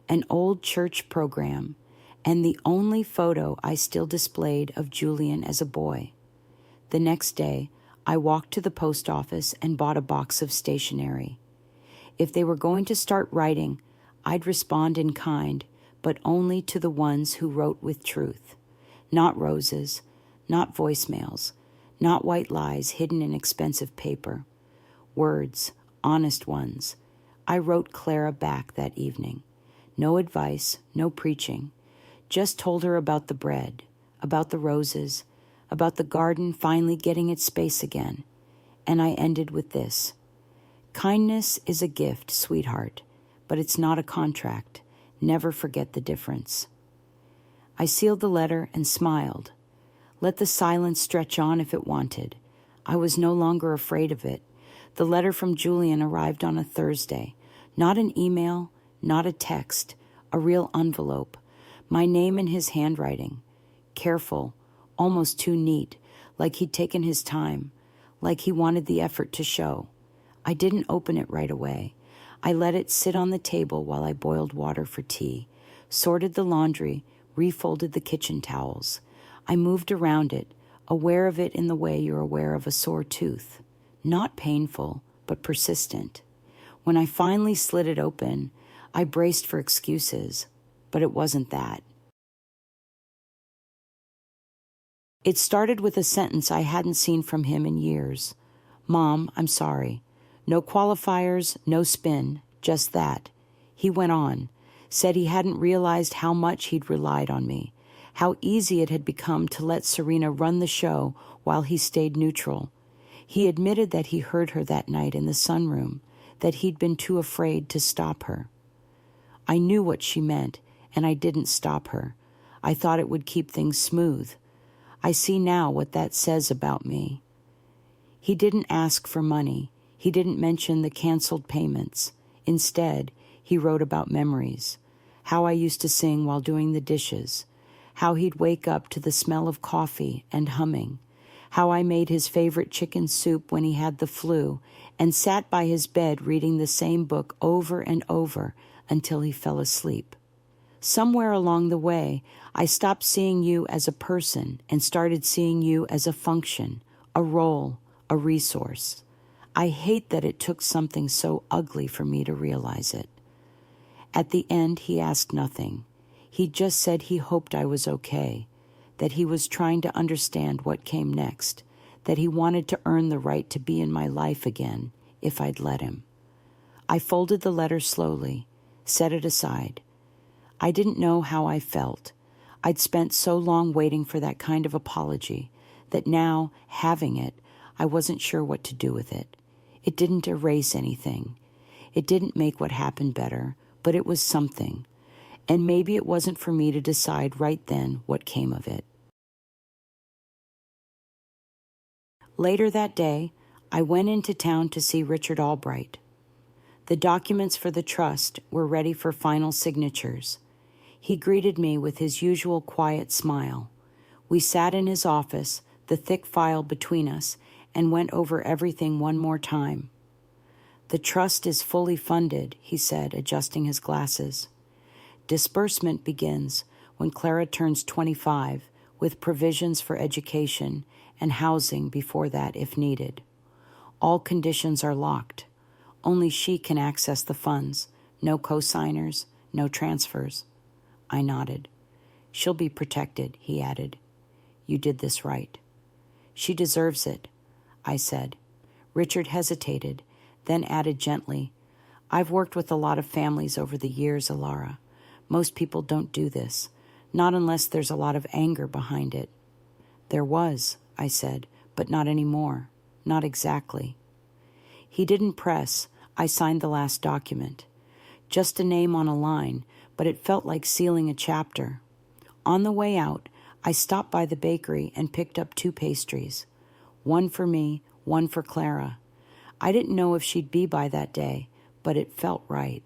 an old church program, and the only photo I still displayed of Julian as a boy. The next day, I walked to the post office and bought a box of stationery. If they were going to start writing, I'd respond in kind, but only to the ones who wrote with truth. Not roses, not voicemails, not white lies hidden in expensive paper. Words, honest ones. I wrote Clara back that evening. No advice, no preaching. Just told her about the bread, about the roses, about the garden finally getting its space again. And I ended with this. Kindness is a gift, sweetheart, but it's not a contract. Never forget the difference. I sealed the letter and smiled. Let the silence stretch on if it wanted. I was no longer afraid of it. The letter from Julian arrived on a Thursday. Not an email, not a text, a real envelope. My name in his handwriting. Careful, almost too neat, like he'd taken his time, like he wanted the effort to show. I didn't open it right away. I let it sit on the table while I boiled water for tea, sorted the laundry, refolded the kitchen towels. I moved around it, aware of it in the way you're aware of a sore tooth. Not painful, but persistent. When I finally slid it open, I braced for excuses, but it wasn't that. It started with a sentence I hadn't seen from him in years. Mom, I'm sorry. No qualifiers, no spin, just that. He went on, said he hadn't realized how much he'd relied on me, how easy it had become to let Serena run the show while he stayed neutral. He admitted that he heard her that night in the sunroom, that he'd been too afraid to stop her. I knew what she meant, and I didn't stop her. I thought it would keep things smooth. I see now what that says about me. He didn't ask for money. He didn't mention the canceled payments. Instead, he wrote about memories, how I used to sing while doing the dishes, how he'd wake up to the smell of coffee and humming, how I made his favorite chicken soup when he had the flu and sat by his bed reading the same book over and over until he fell asleep. Somewhere along the way, I stopped seeing you as a person and started seeing you as a function, a role, a resource. I hate that it took something so ugly for me to realize it. At the end, he asked nothing. He just said he hoped I was okay, that he was trying to understand what came next, that he wanted to earn the right to be in my life again, if I'd let him. I folded the letter slowly, set it aside. I didn't know how I felt. I'd spent so long waiting for that kind of apology that now, having it, I wasn't sure what to do with it. It didn't erase anything. It didn't make what happened better, but it was something. And maybe it wasn't for me to decide right then what came of it. Later that day, I went into town to see Richard Albright. The documents for the trust were ready for final signatures. He greeted me with his usual quiet smile. We sat in his office, the thick file between us, and went over everything one more time. The trust is fully funded, he said, adjusting his glasses. Disbursement begins when Clara turns 25, with provisions for education and housing before that if needed. All conditions are locked. Only she can access the funds. No co-signers, no transfers. I nodded. She'll be protected, he added. You did this right. She deserves it, I said. Richard hesitated, then added gently, I've worked with a lot of families over the years, Alara. Most people don't do this, not unless there's a lot of anger behind it. There was, I said, but not anymore. Not exactly. He didn't press. I signed the last document. Just a name on a line, but it felt like sealing a chapter. On the way out, I stopped by the bakery and picked up 2 pastries. One for me, one for Clara. I didn't know if she'd be by that day, but it felt right.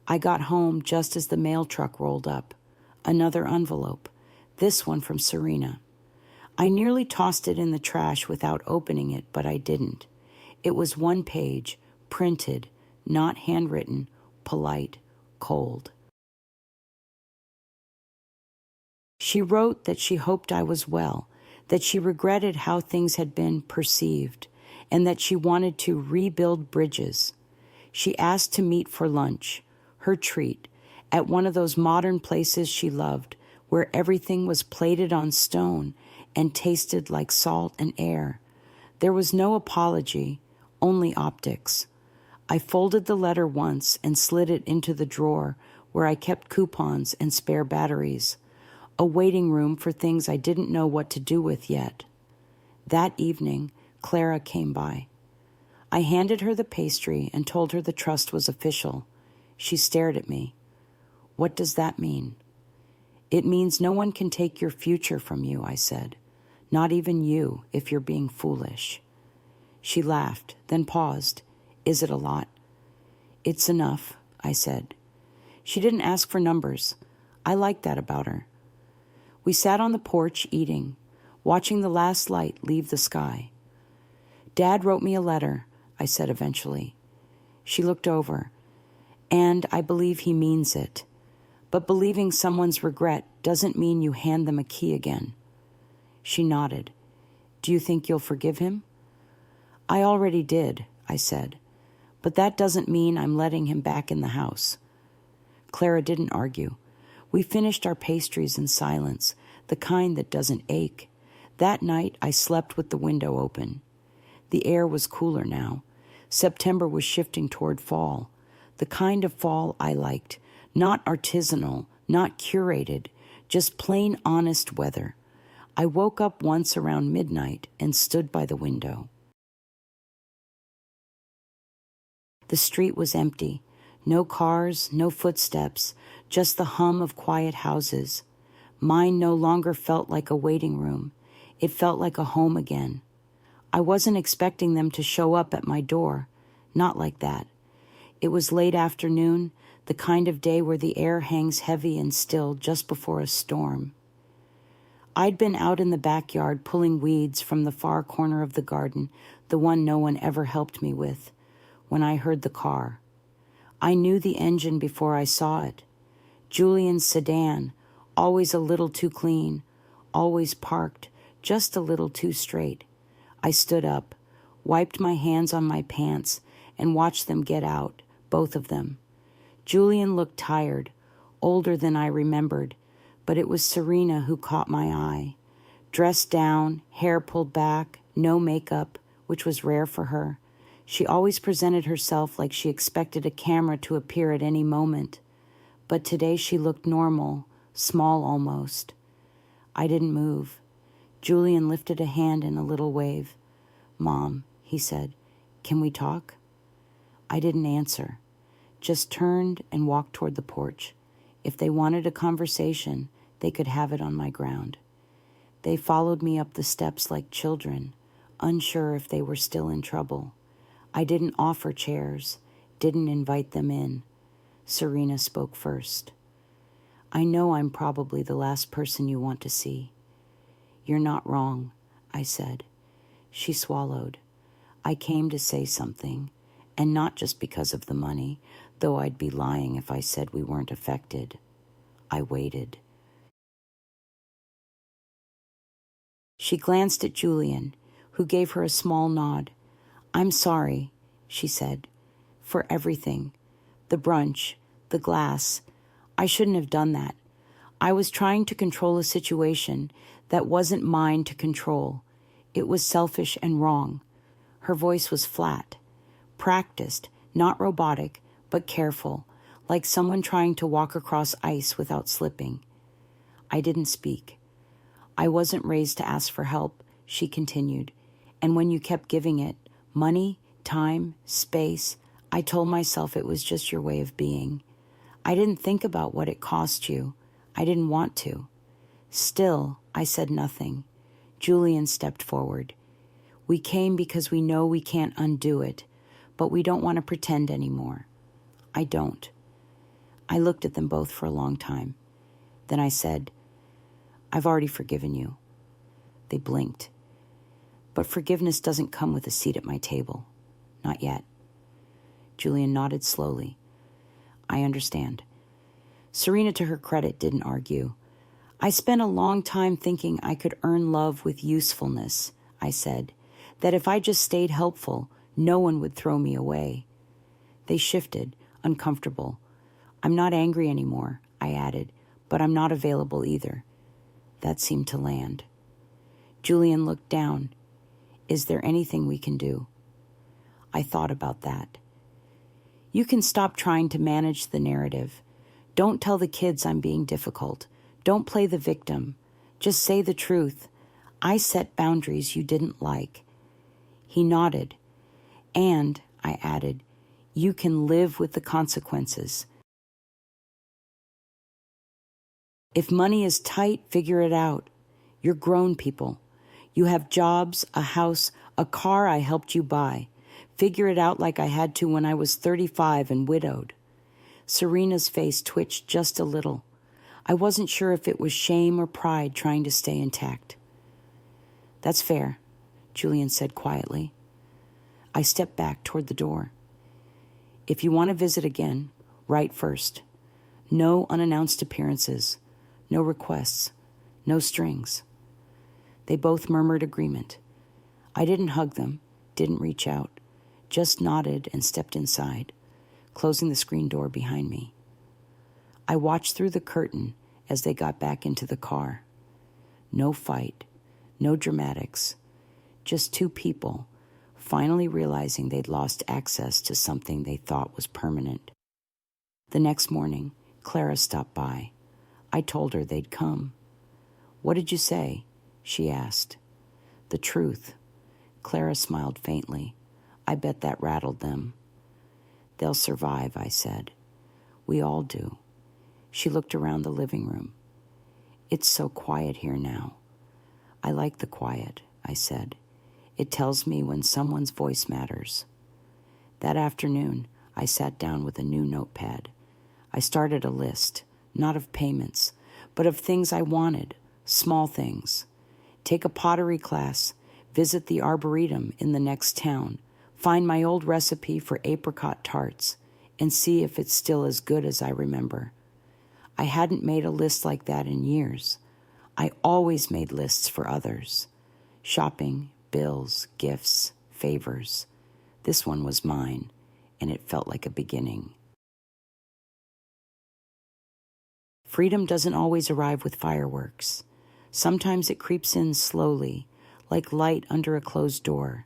I got home just as the mail truck rolled up. Another envelope, this one from Serena. I nearly tossed it in the trash without opening it, but I didn't. It was 1 page, printed, not handwritten, polite, cold. She wrote that she hoped I was well, that she regretted how things had been perceived, and that she wanted to rebuild bridges. She asked to meet for lunch, her treat, at one of those modern places she loved, where everything was plated on stone and tasted like salt and air. There was no apology, only optics. I folded the letter once and slid it into the drawer where I kept coupons and spare batteries, a waiting room for things I didn't know what to do with yet. That evening, Clara came by. I handed her the pastry and told her the trust was official. She stared at me. What does that mean? It means no one can take your future from you, I said. Not even you, if you're being foolish. She laughed, then paused. Is it a lot? It's enough, I said. She didn't ask for numbers. I liked that about her. We sat on the porch eating, watching the last light leave the sky. Dad wrote me a letter, I said eventually. She looked over. And I believe he means it. But believing someone's regret doesn't mean you hand them a key again. She nodded. Do you think you'll forgive him? I already did, I said. But that doesn't mean I'm letting him back in the house. Clara didn't argue. We finished our pastries in silence, the kind that doesn't ache. That night, I slept with the window open. The air was cooler now. September was shifting toward fall, the kind of fall I liked, not artisanal, not curated, just plain honest weather. I woke up once around midnight and stood by the window. The street was empty. No cars, no footsteps, just the hum of quiet houses. Mine no longer felt like a waiting room. It felt like a home again. I wasn't expecting them to show up at my door. Not like that. It was late afternoon, the kind of day where the air hangs heavy and still just before a storm. I'd been out in the backyard pulling weeds from the far corner of the garden, the one no one ever helped me with, when I heard the car. I knew the engine before I saw it. Julian's sedan, always a little too clean, always parked, just a little too straight. I stood up, wiped my hands on my pants, and watched them get out, both of them. Julian looked tired, older than I remembered, but it was Serena who caught my eye. Dressed down, hair pulled back, no makeup, which was rare for her. She always presented herself like she expected a camera to appear at any moment. But today she looked normal, small almost. I didn't move. Julian lifted a hand in a little wave. "Mom," he said, "can we talk?" I didn't answer, just turned and walked toward the porch. If they wanted a conversation, they could have it on my ground. They followed me up the steps like children, unsure if they were still in trouble. I didn't offer chairs, didn't invite them in. Serena spoke first. "I know I'm probably the last person you want to see." "You're not wrong," I said. She swallowed. "I came to say something, and not just because of the money, though I'd be lying if I said we weren't affected." I waited. She glanced at Julian, who gave her a small nod. "I'm sorry," she said, "for everything. The brunch, the glass. I shouldn't have done that. I was trying to control a situation that wasn't mine to control. It was selfish and wrong." Her voice was flat, practiced, not robotic, but careful, like someone trying to walk across ice without slipping. I didn't speak. "I wasn't raised to ask for help," she continued, "and when you kept giving it, money, time, space, I told myself it was just your way of being. I didn't think about what it cost you. I didn't want to." Still, I said nothing. Julian stepped forward. "We came because we know we can't undo it, but we don't want to pretend anymore." I don't. I looked at them both for a long time. Then I said, "I've already forgiven you." They blinked. "But forgiveness doesn't come with a seat at my table. Not yet." Julian nodded slowly. "I understand." Serena, to her credit, didn't argue. "I spent a long time thinking I could earn love with usefulness," I said, "that if I just stayed helpful, no one would throw me away." They shifted, uncomfortable. "I'm not angry anymore," I added, "but I'm not available either." That seemed to land. Julian looked down. "Is there anything we can do?" I thought about that. "You can stop trying to manage the narrative. Don't tell the kids I'm being difficult. Don't play the victim. Just say the truth. I set boundaries you didn't like." He nodded. "And," I added, "you can live with the consequences. If money is tight, figure it out. You're grown people. You have jobs, a house, a car I helped you buy. Figure it out like I had to when I was 35 and widowed." Serena's face twitched just a little. I wasn't sure if it was shame or pride trying to stay intact. "That's fair," Julian said quietly. I stepped back toward the door. "If you want to visit again, write first. No unannounced appearances, no requests, no strings." They both murmured agreement. I didn't hug them, didn't reach out, just nodded and stepped inside, closing the screen door behind me. I watched through the curtain as they got back into the car. No fight, no dramatics, just two people finally realizing they'd lost access to something they thought was permanent. The next morning, Clara stopped by. I told her they'd come. "What did you say?" she asked. "The truth." Clara smiled faintly. "I bet that rattled them." "They'll survive," I said. "We all do." She looked around the living room. It's so quiet here now. I like the quiet, I said. It tells me when someone's voice matters. That afternoon, I sat down with a new notepad. I started a list, not of payments, but of things I wanted, small things. Take a pottery class, visit the arboretum in the next town, find my old recipe for apricot tarts, and see if it's still as good as I remember. I hadn't made a list like that in years. I always made lists for others. Shopping, bills, gifts, favors. This one was mine, and it felt like a beginning. Freedom doesn't always arrive with fireworks. Sometimes it creeps in slowly, like light under a closed door.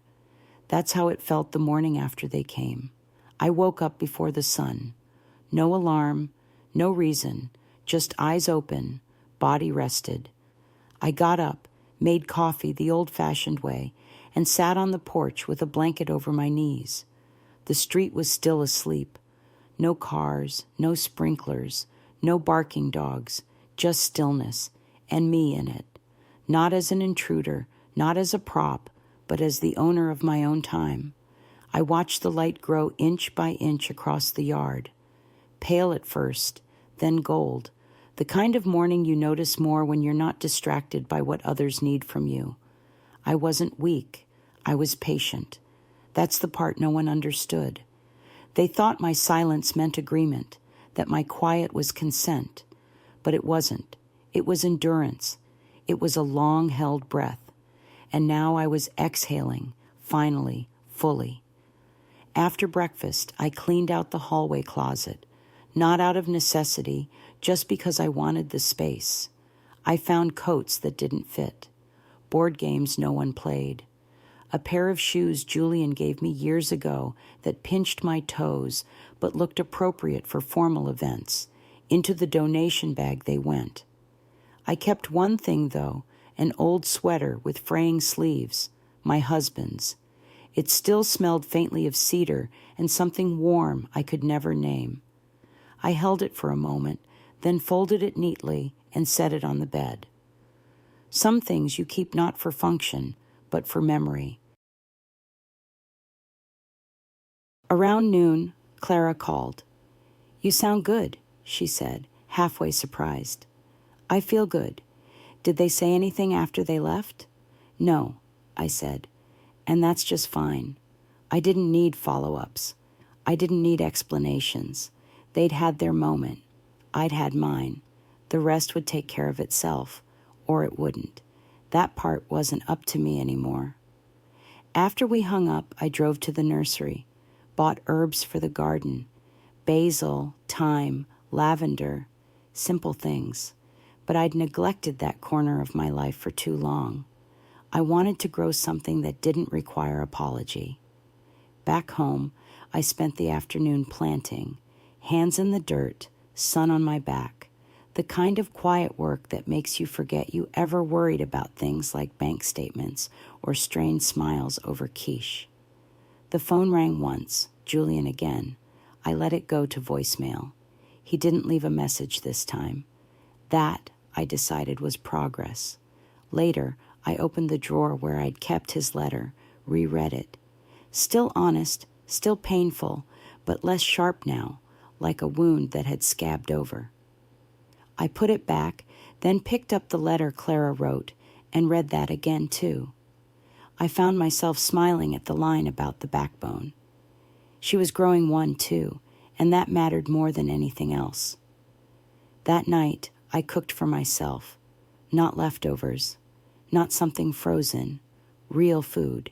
That's how it felt the morning after they came. I woke up before the sun. No alarm, no reason, just eyes open, body rested. I got up, made coffee the old-fashioned way, and sat on the porch with a blanket over my knees. The street was still asleep. No cars, no sprinklers, no barking dogs, just stillness, and me in it. Not as an intruder, not as a prop, but as the owner of my own time. I watched the light grow inch by inch across the yard. Pale at first, then gold. The kind of morning you notice more when you're not distracted by what others need from you. I wasn't weak. I was patient. That's the part no one understood. They thought my silence meant agreement, that my quiet was consent. But it wasn't. It was endurance. It was a long-held breath. And now I was exhaling, finally, fully. After breakfast, I cleaned out the hallway closet, not out of necessity, just because I wanted the space. I found coats that didn't fit, board games no one played, a pair of shoes Julian gave me years ago that pinched my toes but looked appropriate for formal events. Into the donation bag they went. I kept one thing, though, an old sweater with fraying sleeves, my husband's. It still smelled faintly of cedar and something warm I could never name. I held it for a moment, then folded it neatly and set it on the bed. Some things you keep not for function, but for memory. Around noon, Clara called. "You sound good," she said, halfway surprised. "I feel good. Did they say anything after they left?" "No," I said, "and that's just fine. I didn't need follow-ups. I didn't need explanations. They'd had their moment. I'd had mine. The rest would take care of itself, or it wouldn't. That part wasn't up to me anymore." After we hung up, I drove to the nursery, bought herbs for the garden, basil, thyme, lavender, simple things. But I'd neglected that corner of my life for too long. I wanted to grow something that didn't require apology. Back home, I spent the afternoon planting, hands in the dirt, sun on my back, the kind of quiet work that makes you forget you ever worried about things like bank statements or strained smiles over quiche. The phone rang once, Julian again. I let it go to voicemail. He didn't leave a message this time. That, I decided, was progress. Later, I opened the drawer where I'd kept his letter, reread it. Still honest, still painful, but less sharp now, like a wound that had scabbed over. I put it back, then picked up the letter Clara wrote and read that again, too. I found myself smiling at the line about the backbone. She was growing one, too, and that mattered more than anything else. That night, I cooked for myself, not leftovers, not something frozen, real food,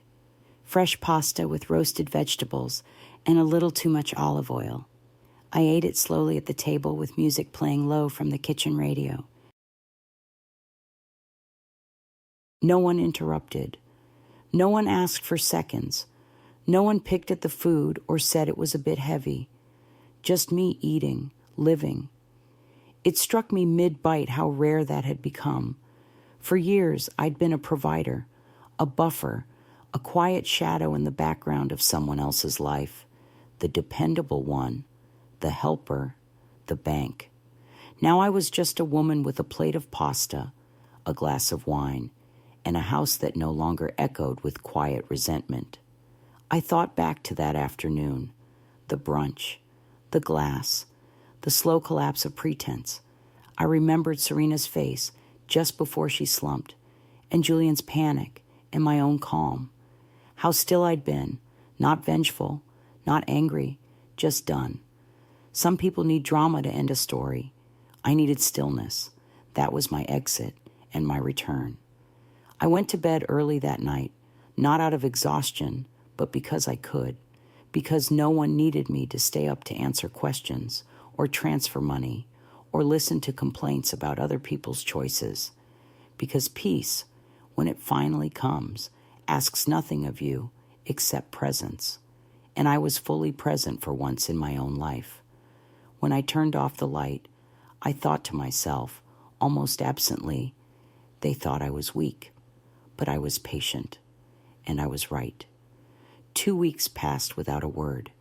fresh pasta with roasted vegetables and a little too much olive oil. I ate it slowly at the table with music playing low from the kitchen radio. No one interrupted. No one asked for seconds. No one picked at the food or said it was a bit heavy. Just me eating, living. It struck me mid-bite how rare that had become. For years, I'd been a provider, a buffer, a quiet shadow in the background of someone else's life, the dependable one, the helper, the bank. Now I was just a woman with a plate of pasta, a glass of wine, and a house that no longer echoed with quiet resentment. I thought back to that afternoon, the brunch, the glass, the slow collapse of pretense. I remembered Serena's face just before she slumped, and Julian's panic and my own calm. How still I'd been, not vengeful, not angry, just done. Some people need drama to end a story. I needed stillness. That was my exit and my return. I went to bed early that night, not out of exhaustion, but because I could, because no one needed me to stay up to answer questions or transfer money or listen to complaints about other people's choices. Because peace, when it finally comes, asks nothing of you except presence. And I was fully present for once in my own life. When I turned off the light, I thought to myself, almost absently, they thought I was weak, but I was patient, and I was right. 2 weeks passed without a word.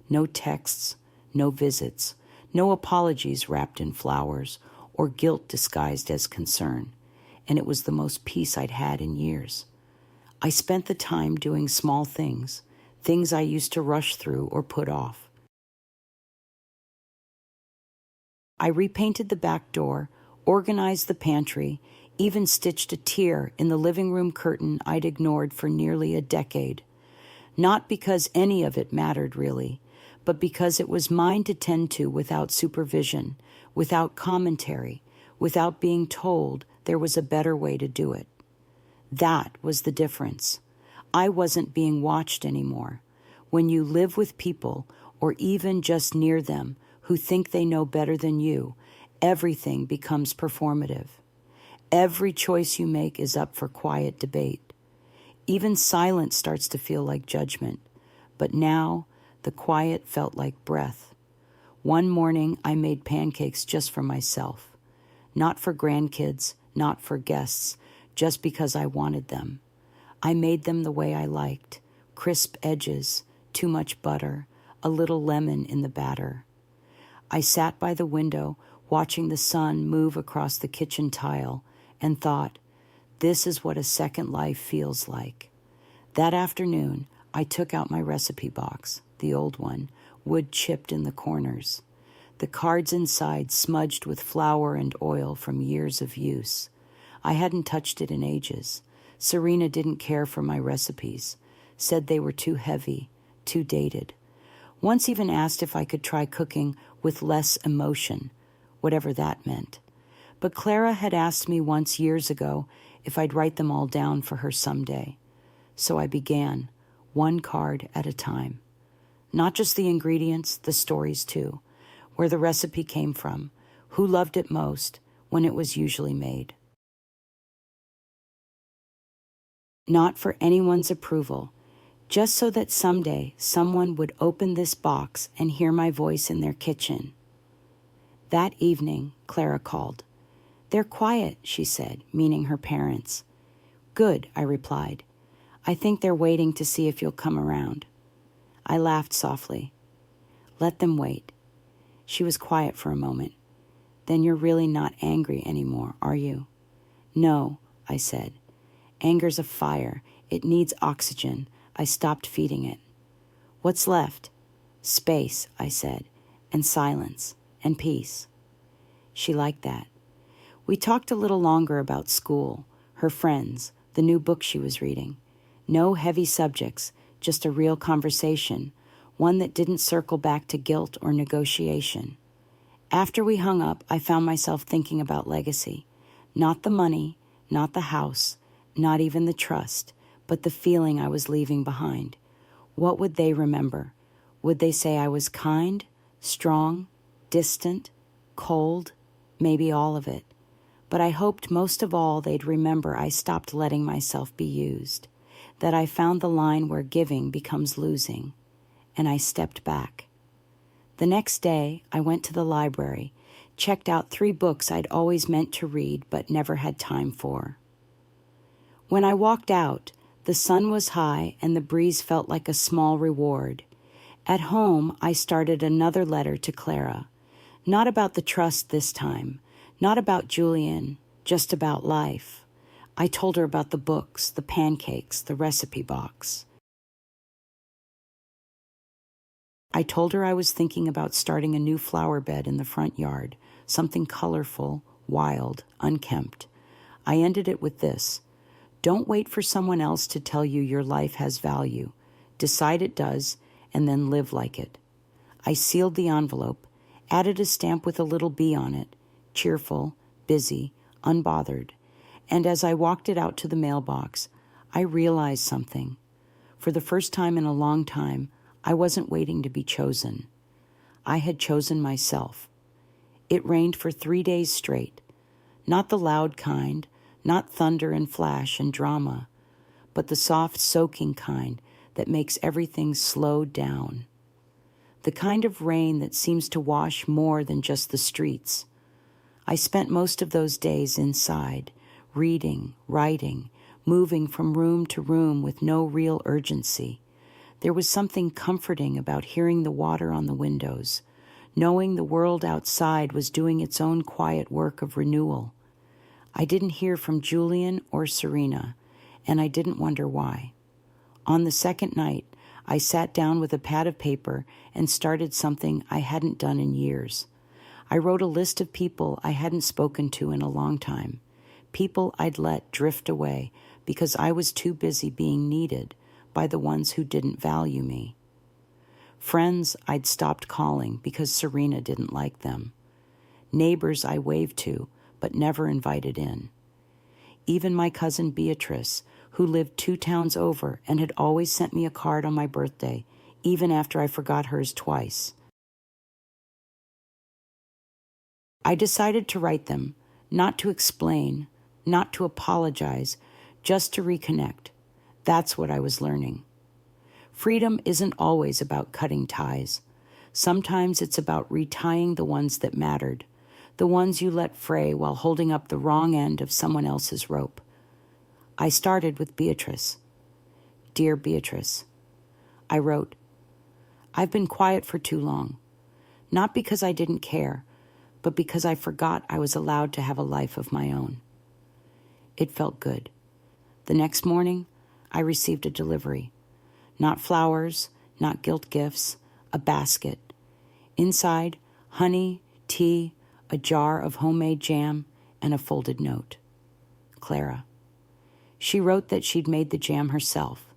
No texts, no visits, no apologies wrapped in flowers, or guilt disguised as concern, and it was the most peace I'd had in years. I spent the time doing small things, things I used to rush through or put off. I repainted the back door, organized the pantry, even stitched a tear in the living room curtain I'd ignored for nearly a decade. Not because any of it mattered really, but because it was mine to tend to without supervision, without commentary, without being told there was a better way to do it. That was the difference. I wasn't being watched anymore. When you live with people, or even just near them, who think they know better than you, everything becomes performative. Every choice you make is up for quiet debate. Even silence starts to feel like judgment. But now, the quiet felt like breath. One morning, I made pancakes just for myself. Not for grandkids, not for guests, just because I wanted them. I made them the way I liked. Crisp edges, too much butter, a little lemon in the batter. I sat by the window, watching the sun move across the kitchen tile, and thought, this is what a second life feels like. That afternoon, I took out my recipe box, the old one, wood chipped in the corners. The cards inside smudged with flour and oil from years of use. I hadn't touched it in ages. Serena didn't care for my recipes, said they were too heavy, too dated. Once even asked if I could try cooking with less emotion, whatever that meant. But Clara had asked me once years ago if I'd write them all down for her someday. So I began, one card at a time. Not just the ingredients, the stories too. Where the recipe came from, who loved it most, when it was usually made. Not for anyone's approval, just so that someday someone would open this box and hear my voice in their kitchen. That evening, Clara called. They're quiet, she said, meaning her parents. Good, I replied. I think they're waiting to see if you'll come around. I laughed softly. Let them wait. She was quiet for a moment. Then you're really not angry anymore, are you? No, I said. Anger's a fire. It needs oxygen. I stopped feeding it. What's left? Space, I said, and silence, and peace. She liked that. We talked a little longer about school, her friends, the new book she was reading. No heavy subjects, just a real conversation, one that didn't circle back to guilt or negotiation. After we hung up, I found myself thinking about legacy. Not the money, not the house, not even the trust, but the feeling I was leaving behind. What would they remember? Would they say I was kind, strong, distant, cold, maybe all of it? But I hoped most of all they'd remember I stopped letting myself be used, that I found the line where giving becomes losing, and I stepped back. The next day, I went to the library, checked out 3 books I'd always meant to read but never had time for. When I walked out, the sun was high and the breeze felt like a small reward. At home, I started another letter to Clara. Not about the trust this time, not about Julian, just about life. I told her about the books, the pancakes, the recipe box. I told her I was thinking about starting a new flower bed in the front yard, something colorful, wild, unkempt. I ended it with this: don't wait for someone else to tell you your life has value. Decide it does, and then live like it. I sealed the envelope, added a stamp with a little bee on it, cheerful, busy, unbothered. And as I walked it out to the mailbox, I realized something. For the first time in a long time, I wasn't waiting to be chosen. I had chosen myself. It rained for 3 days straight. Not the loud kind, not thunder and flash and drama, but the soft, soaking kind that makes everything slow down. The kind of rain that seems to wash more than just the streets. I spent most of those days inside, reading, writing, moving from room to room with no real urgency. There was something comforting about hearing the water on the windows, knowing the world outside was doing its own quiet work of renewal. I didn't hear from Julian or Serena, and I didn't wonder why. On the second night, I sat down with a pad of paper and started something I hadn't done in years. I wrote a list of people I hadn't spoken to in a long time, people I'd let drift away because I was too busy being needed by the ones who didn't value me. Friends I'd stopped calling because Serena didn't like them. Neighbors I waved to but never invited in. Even my cousin Beatrice, who lived 2 towns over and had always sent me a card on my birthday, even after I forgot hers twice. I decided to write them, not to explain, not to apologize, just to reconnect. That's what I was learning. Freedom isn't always about cutting ties. Sometimes it's about retying the ones that mattered, the ones you let fray while holding up the wrong end of someone else's rope. I started with Beatrice. Dear Beatrice, I wrote, I've been quiet for too long, not because I didn't care, but because I forgot I was allowed to have a life of my own. It felt good. The next morning, I received a delivery. Not flowers, not guilt gifts, a basket. Inside, honey, tea, a jar of homemade jam, and a folded note. Clara. She wrote that she'd made the jam herself,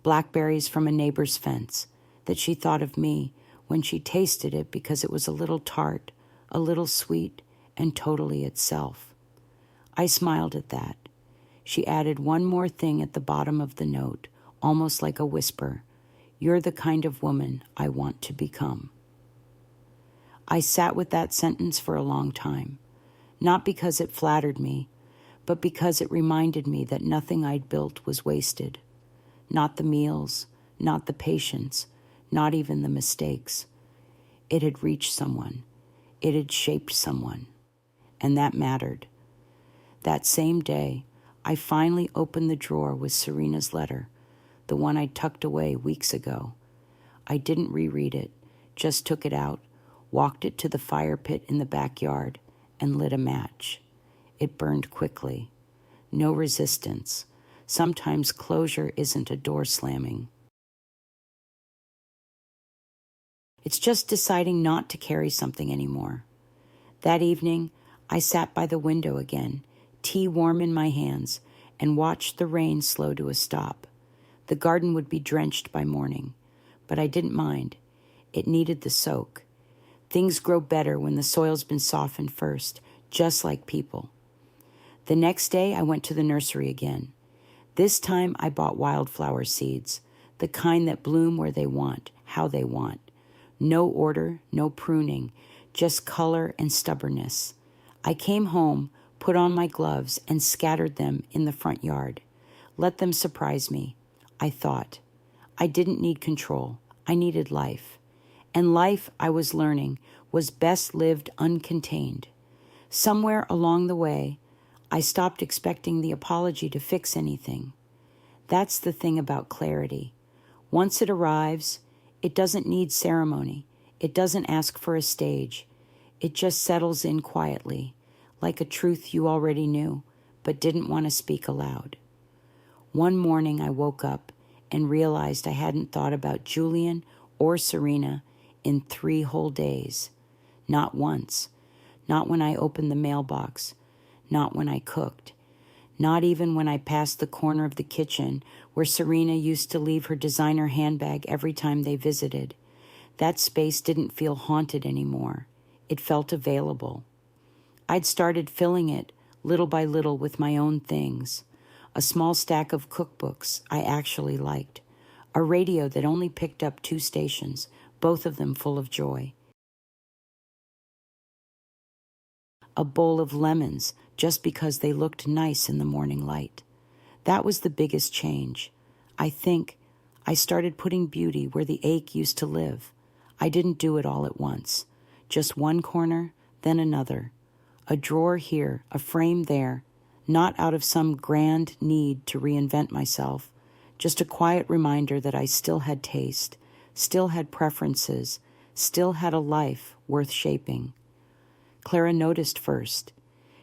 blackberries from a neighbor's fence, that she thought of me when she tasted it because it was a little tart, a little sweet, and totally itself. I smiled at that. She added one more thing at the bottom of the note, almost like a whisper. You're the kind of woman I want to become. I sat with that sentence for a long time, not because it flattered me, but because it reminded me that nothing I'd built was wasted. Not the meals, not the patience, not even the mistakes. It had reached someone. It had shaped someone. And that mattered. That same day, I finally opened the drawer with Serena's letter, the one I tucked away weeks ago. I didn't reread it, just took it out, walked it to the fire pit in the backyard, and lit a match. It burned quickly. No resistance. Sometimes closure isn't a door slamming. It's just deciding not to carry something anymore. That evening, I sat by the window again, tea warm in my hands, and watched the rain slow to a stop. The garden would be drenched by morning, but I didn't mind. It needed the soak. Things grow better when the soil's been softened first, just like people. The next day, I went to the nursery again. This time, I bought wildflower seeds, the kind that bloom where they want, how they want. No order, no pruning, just color and stubbornness. I came home, put on my gloves, and scattered them in the front yard. Let them surprise me, I thought. I didn't need control. I needed life. And life, I was learning, was best lived uncontained. Somewhere along the way, I stopped expecting the apology to fix anything. That's the thing about clarity. Once it arrives, it doesn't need ceremony. It doesn't ask for a stage. It just settles in quietly, like a truth you already knew, but didn't want to speak aloud. One morning I woke up and realized I hadn't thought about Julian or Serena in 3 whole days. Not once. Not when I opened the mailbox. Not when I cooked. Not even when I passed the corner of the kitchen where Serena used to leave her designer handbag every time they visited. That space didn't feel haunted anymore. It felt available. I'd started filling it little by little with my own things. A small stack of cookbooks I actually liked. A radio that only picked up 2 stations, both of them full of joy. A bowl of lemons just because they looked nice in the morning light. That was the biggest change. I think I started putting beauty where the ache used to live. I didn't do it all at once. Just one corner, then another. A drawer here, a frame there, not out of some grand need to reinvent myself, just a quiet reminder that I still had taste, still had preferences, still had a life worth shaping. Clara noticed first.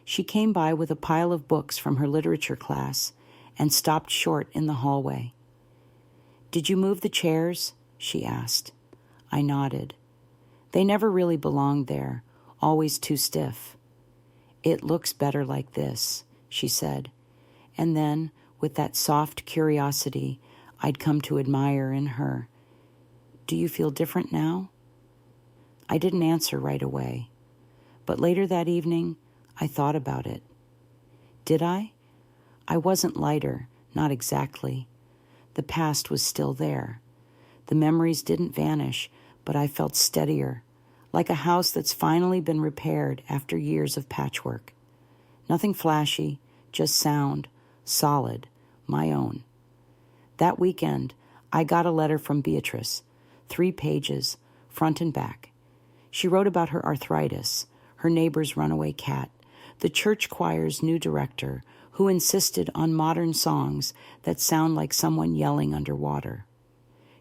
She came by with a pile of books from her literature class and stopped short in the hallway. "Did you move the chairs?" she asked. I nodded. They never really belonged there, always too stiff. "It looks better like this," she said. And then, with that soft curiosity I'd come to admire in her, "Do you feel different now?" I didn't answer right away. But later that evening, I thought about it. Did I? I wasn't lighter, not exactly. The past was still there. The memories didn't vanish, but I felt steadier, like a house that's finally been repaired after years of patchwork. Nothing flashy, just sound, solid, my own. That weekend, I got a letter from Beatrice, 3 pages, front and back. She wrote about her arthritis, her neighbor's runaway cat, the church choir's new director, who insisted on modern songs that sound like someone yelling underwater.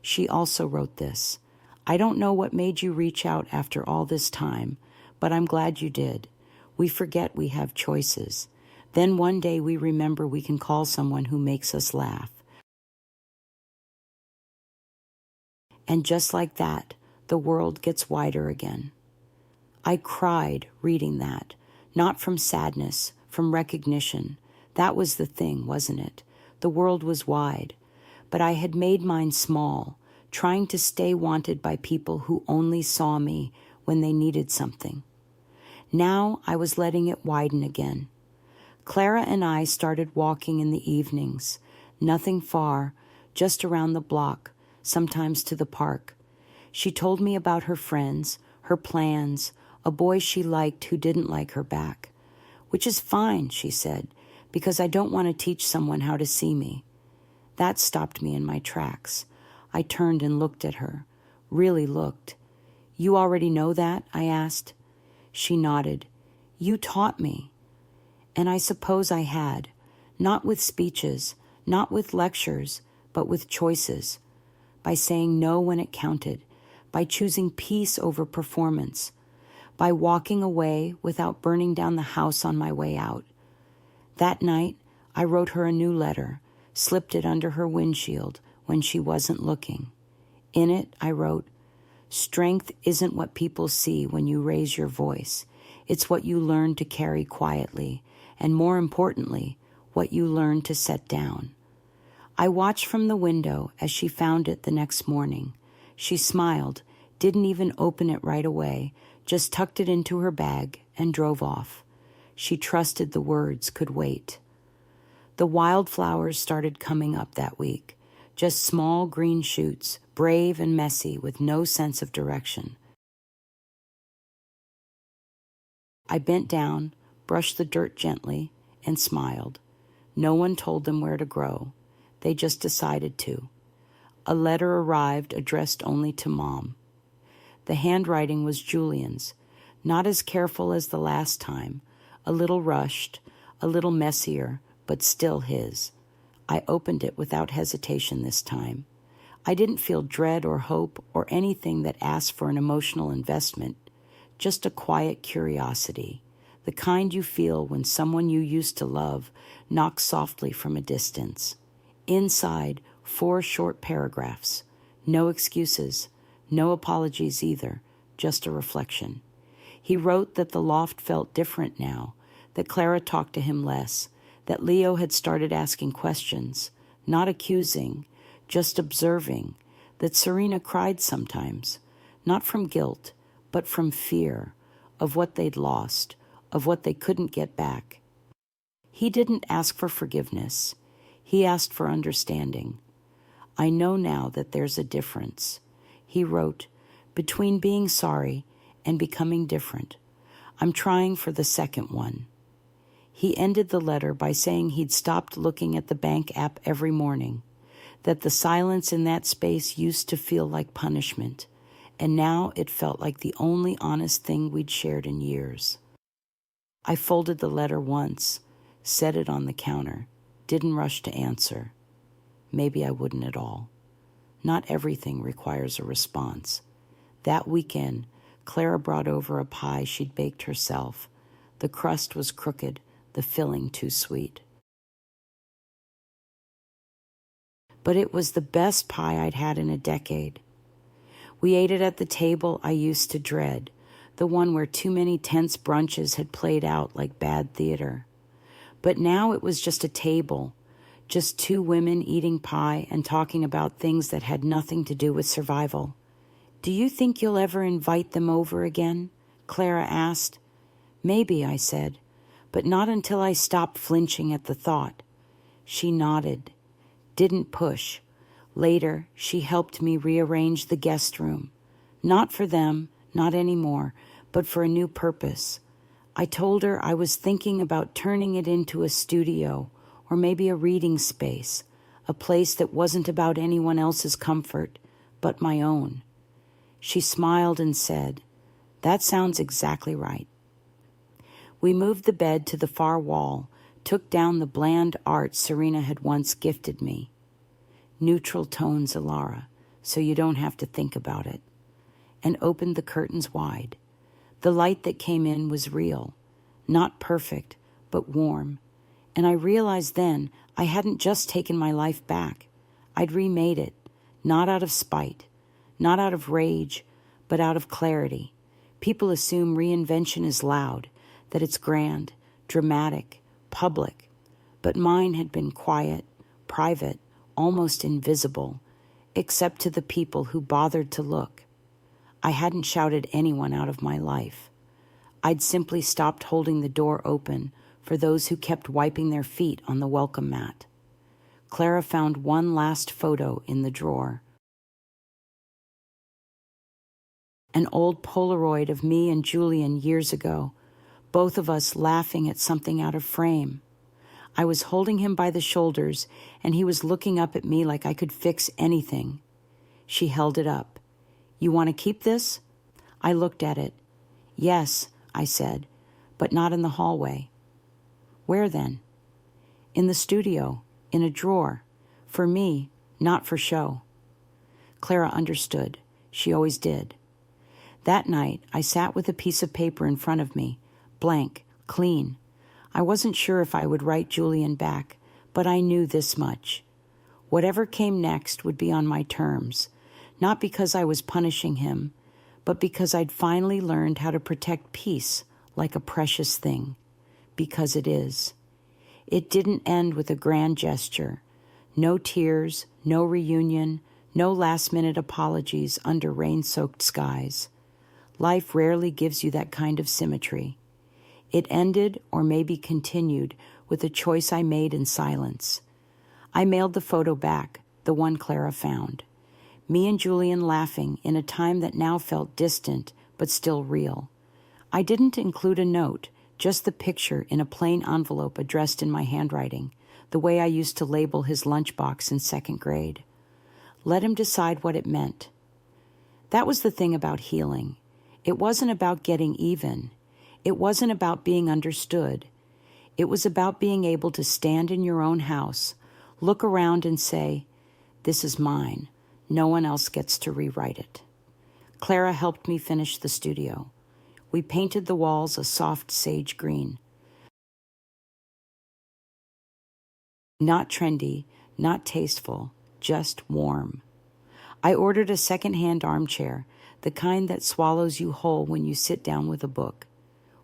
She also wrote this: "I don't know what made you reach out after all this time, but I'm glad you did. We forget we have choices. Then one day we remember we can call someone who makes us laugh." And just like that, the world gets wider again. I cried reading that, not from sadness, from recognition. That was the thing, wasn't it? The world was wide, but I had made mine small, trying to stay wanted by people who only saw me when they needed something. Now I was letting it widen again. Clara and I started walking in the evenings, nothing far, just around the block, sometimes to the park. She told me about her friends, her plans, a boy she liked who didn't like her back. "Which is fine," she said, "because I don't want to teach someone how to see me." That stopped me in my tracks. I turned and looked at her, really looked. "You already know that?" I asked. She nodded. "You taught me." And I suppose I had, not with speeches, not with lectures, but with choices. By saying no when it counted, by choosing peace over performance, by walking away without burning down the house on my way out. That night, I wrote her a new letter, slipped it under her windshield when she wasn't looking. In it, I wrote, "Strength isn't what people see when you raise your voice. It's what you learn to carry quietly, and more importantly, what you learn to set down." I watched from the window as she found it the next morning. She smiled, didn't even open it right away, just tucked it into her bag and drove off. She trusted the words could wait. The wildflowers started coming up that week, just small green shoots, brave and messy with no sense of direction. I bent down, brushed the dirt gently, and smiled. No one told them where to grow. They just decided to. A letter arrived addressed only to Mom. The handwriting was Julian's, not as careful as the last time, a little rushed, a little messier, but still his. I opened it without hesitation this time. I didn't feel dread or hope or anything that asked for an emotional investment, just a quiet curiosity, the kind you feel when someone you used to love knocks softly from a distance. Inside, 4 short paragraphs. No excuses, no apologies either, just a reflection. He wrote that the loft felt different now, that Clara talked to him less, that Leo had started asking questions, not accusing, just observing, that Serena cried sometimes, not from guilt, but from fear of what they'd lost, of what they couldn't get back. He didn't ask for forgiveness. He asked for understanding. I know now that there's a difference. He wrote, between being sorry and becoming different. I'm trying for the second one. He ended the letter by saying he'd stopped looking at the bank app every morning, that the silence in that space used to feel like punishment, and now it felt like the only honest thing we'd shared in years. I folded the letter once, set it on the counter, didn't rush to answer. Maybe I wouldn't at all. Not everything requires a response. That weekend, Clara brought over a pie she'd baked herself. The crust was crooked, the filling too sweet. But it was the best pie I'd had in a decade. We ate it at the table I used to dread, the one where too many tense brunches had played out like bad theater. But now it was just a table, just 2 women eating pie and talking about things that had nothing to do with survival. Do you think you'll ever invite them over again? Clara asked. Maybe, I said, but not until I stopped flinching at the thought. She nodded, didn't push. Later, she helped me rearrange the guest room. Not for them, not anymore, but for a new purpose. I told her I was thinking about turning it into a studio, or maybe a reading space, a place that wasn't about anyone else's comfort, but my own. She smiled and said, that sounds exactly right. We moved the bed to the far wall, took down the bland art Serena had once gifted me. Neutral tones, Alara, so you don't have to think about it. And opened the curtains wide. The light that came in was real, not perfect, but warm. And I realized then I hadn't just taken my life back. I'd remade it, not out of spite, not out of rage, but out of clarity. People assume reinvention is loud, that it's grand, dramatic, public. But mine had been quiet, private, almost invisible, except to the people who bothered to look. I hadn't shouted anyone out of my life. I'd simply stopped holding the door open for those who kept wiping their feet on the welcome mat. Clara found one last photo in the drawer. An old Polaroid of me and Julian years ago, both of us laughing at something out of frame. I was holding him by the shoulders, and he was looking up at me like I could fix anything. She held it up. You want to keep this? I looked at it. Yes, I said, but not in the hallway. Where then? In the studio, in a drawer. For me, not for show. Clara understood. She always did. That night, I sat with a piece of paper in front of me, blank, clean. I wasn't sure if I would write Julian back, but I knew this much. Whatever came next would be on my terms, not because I was punishing him, but because I'd finally learned how to protect peace like a precious thing, because it is. It didn't end with a grand gesture. No tears, no reunion, no last-minute apologies under rain-soaked skies. Life rarely gives you that kind of symmetry. It ended, or maybe continued, with a choice I made in silence. I mailed the photo back, the one Clara found. Me and Julian laughing in a time that now felt distant, but still real. I didn't include a note, just the picture in a plain envelope addressed in my handwriting, the way I used to label his lunchbox in 2nd grade. Let him decide what it meant. That was the thing about healing. It wasn't about getting even. It wasn't about being understood. It was about being able to stand in your own house, look around and say, this is mine. No one else gets to rewrite it. Clara helped me finish the studio. We painted the walls a soft sage green. Not trendy, not tasteful, just warm. I ordered a second-hand armchair, the kind that swallows you whole when you sit down with a book.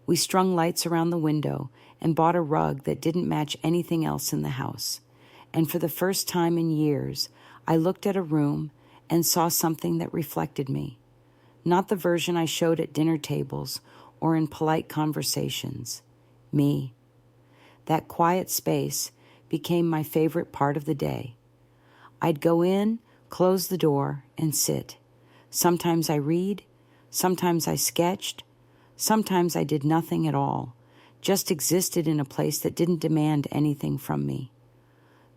We strung lights around the window and bought a rug that didn't match anything else in the house. And for the first time in years, I looked at a room and saw something that reflected me. Not the version I showed at dinner tables or in polite conversations. Me. That quiet space became my favorite part of the day. I'd go in, close the door, and sit. Sometimes I read, sometimes I sketched, sometimes I did nothing at all, just existed in a place that didn't demand anything from me.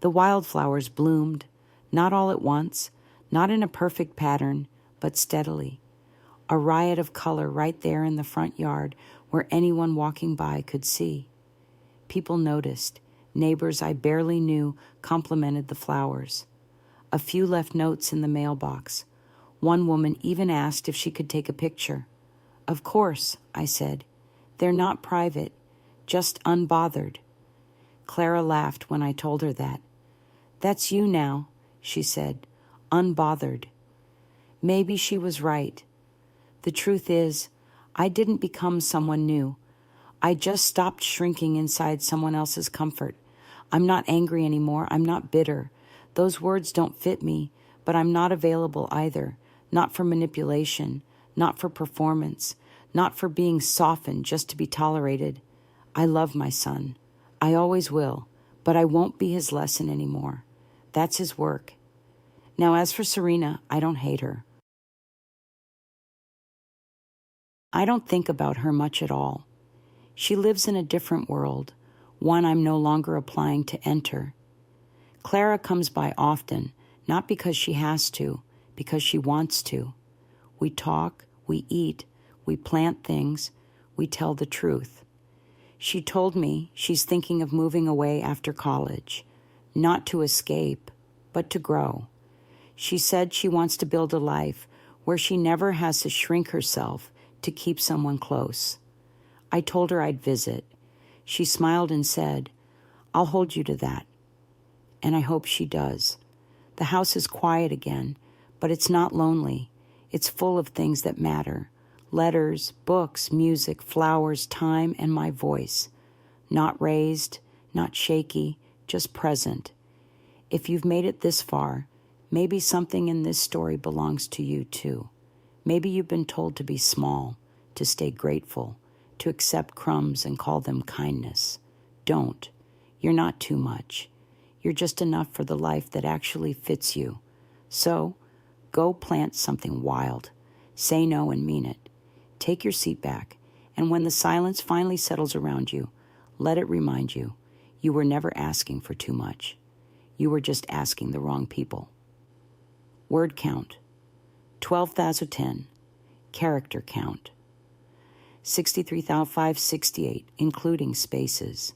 The wildflowers bloomed, not all at once, not in a perfect pattern, but steadily. A riot of color right there in the front yard where anyone walking by could see. People noticed. Neighbors I barely knew complimented the flowers. A few left notes in the mailbox. One woman even asked if she could take a picture. Of course, I said. They're not private, just unbothered. Clara laughed when I told her that. That's you now, she said, unbothered. Maybe she was right. The truth is, I didn't become someone new. I just stopped shrinking inside someone else's comfort. I'm not angry anymore. I'm not bitter. Those words don't fit me, but I'm not available either. Not for manipulation, not for performance, not for being softened just to be tolerated. I love my son. I always will, but I won't be his lesson anymore. That's his work. Now, as for Serena, I don't hate her. I don't think about her much at all. She lives in a different world, one I'm no longer applying to enter. Clara comes by often, not because she has to, because she wants to. We talk, we eat, we plant things, we tell the truth. She told me she's thinking of moving away after college, not to escape, but to grow. She said she wants to build a life where she never has to shrink herself to keep someone close. I told her I'd visit. She smiled and said, I'll hold you to that. And I hope she does. The house is quiet again, but it's not lonely. It's full of things that matter. Letters, books, music, flowers, time, and my voice. Not raised, not shaky, just present. If you've made it this far, maybe something in this story belongs to you too. Maybe you've been told to be small, to stay grateful, to accept crumbs and call them kindness. Don't. You're not too much. You're just enough for the life that actually fits you. So, go plant something wild. Say no and mean it. Take your seat back, and when the silence finally settles around you, let it remind you, you were never asking for too much. You were just asking the wrong people. Word count, 12,010. Character count, 63,568, including spaces.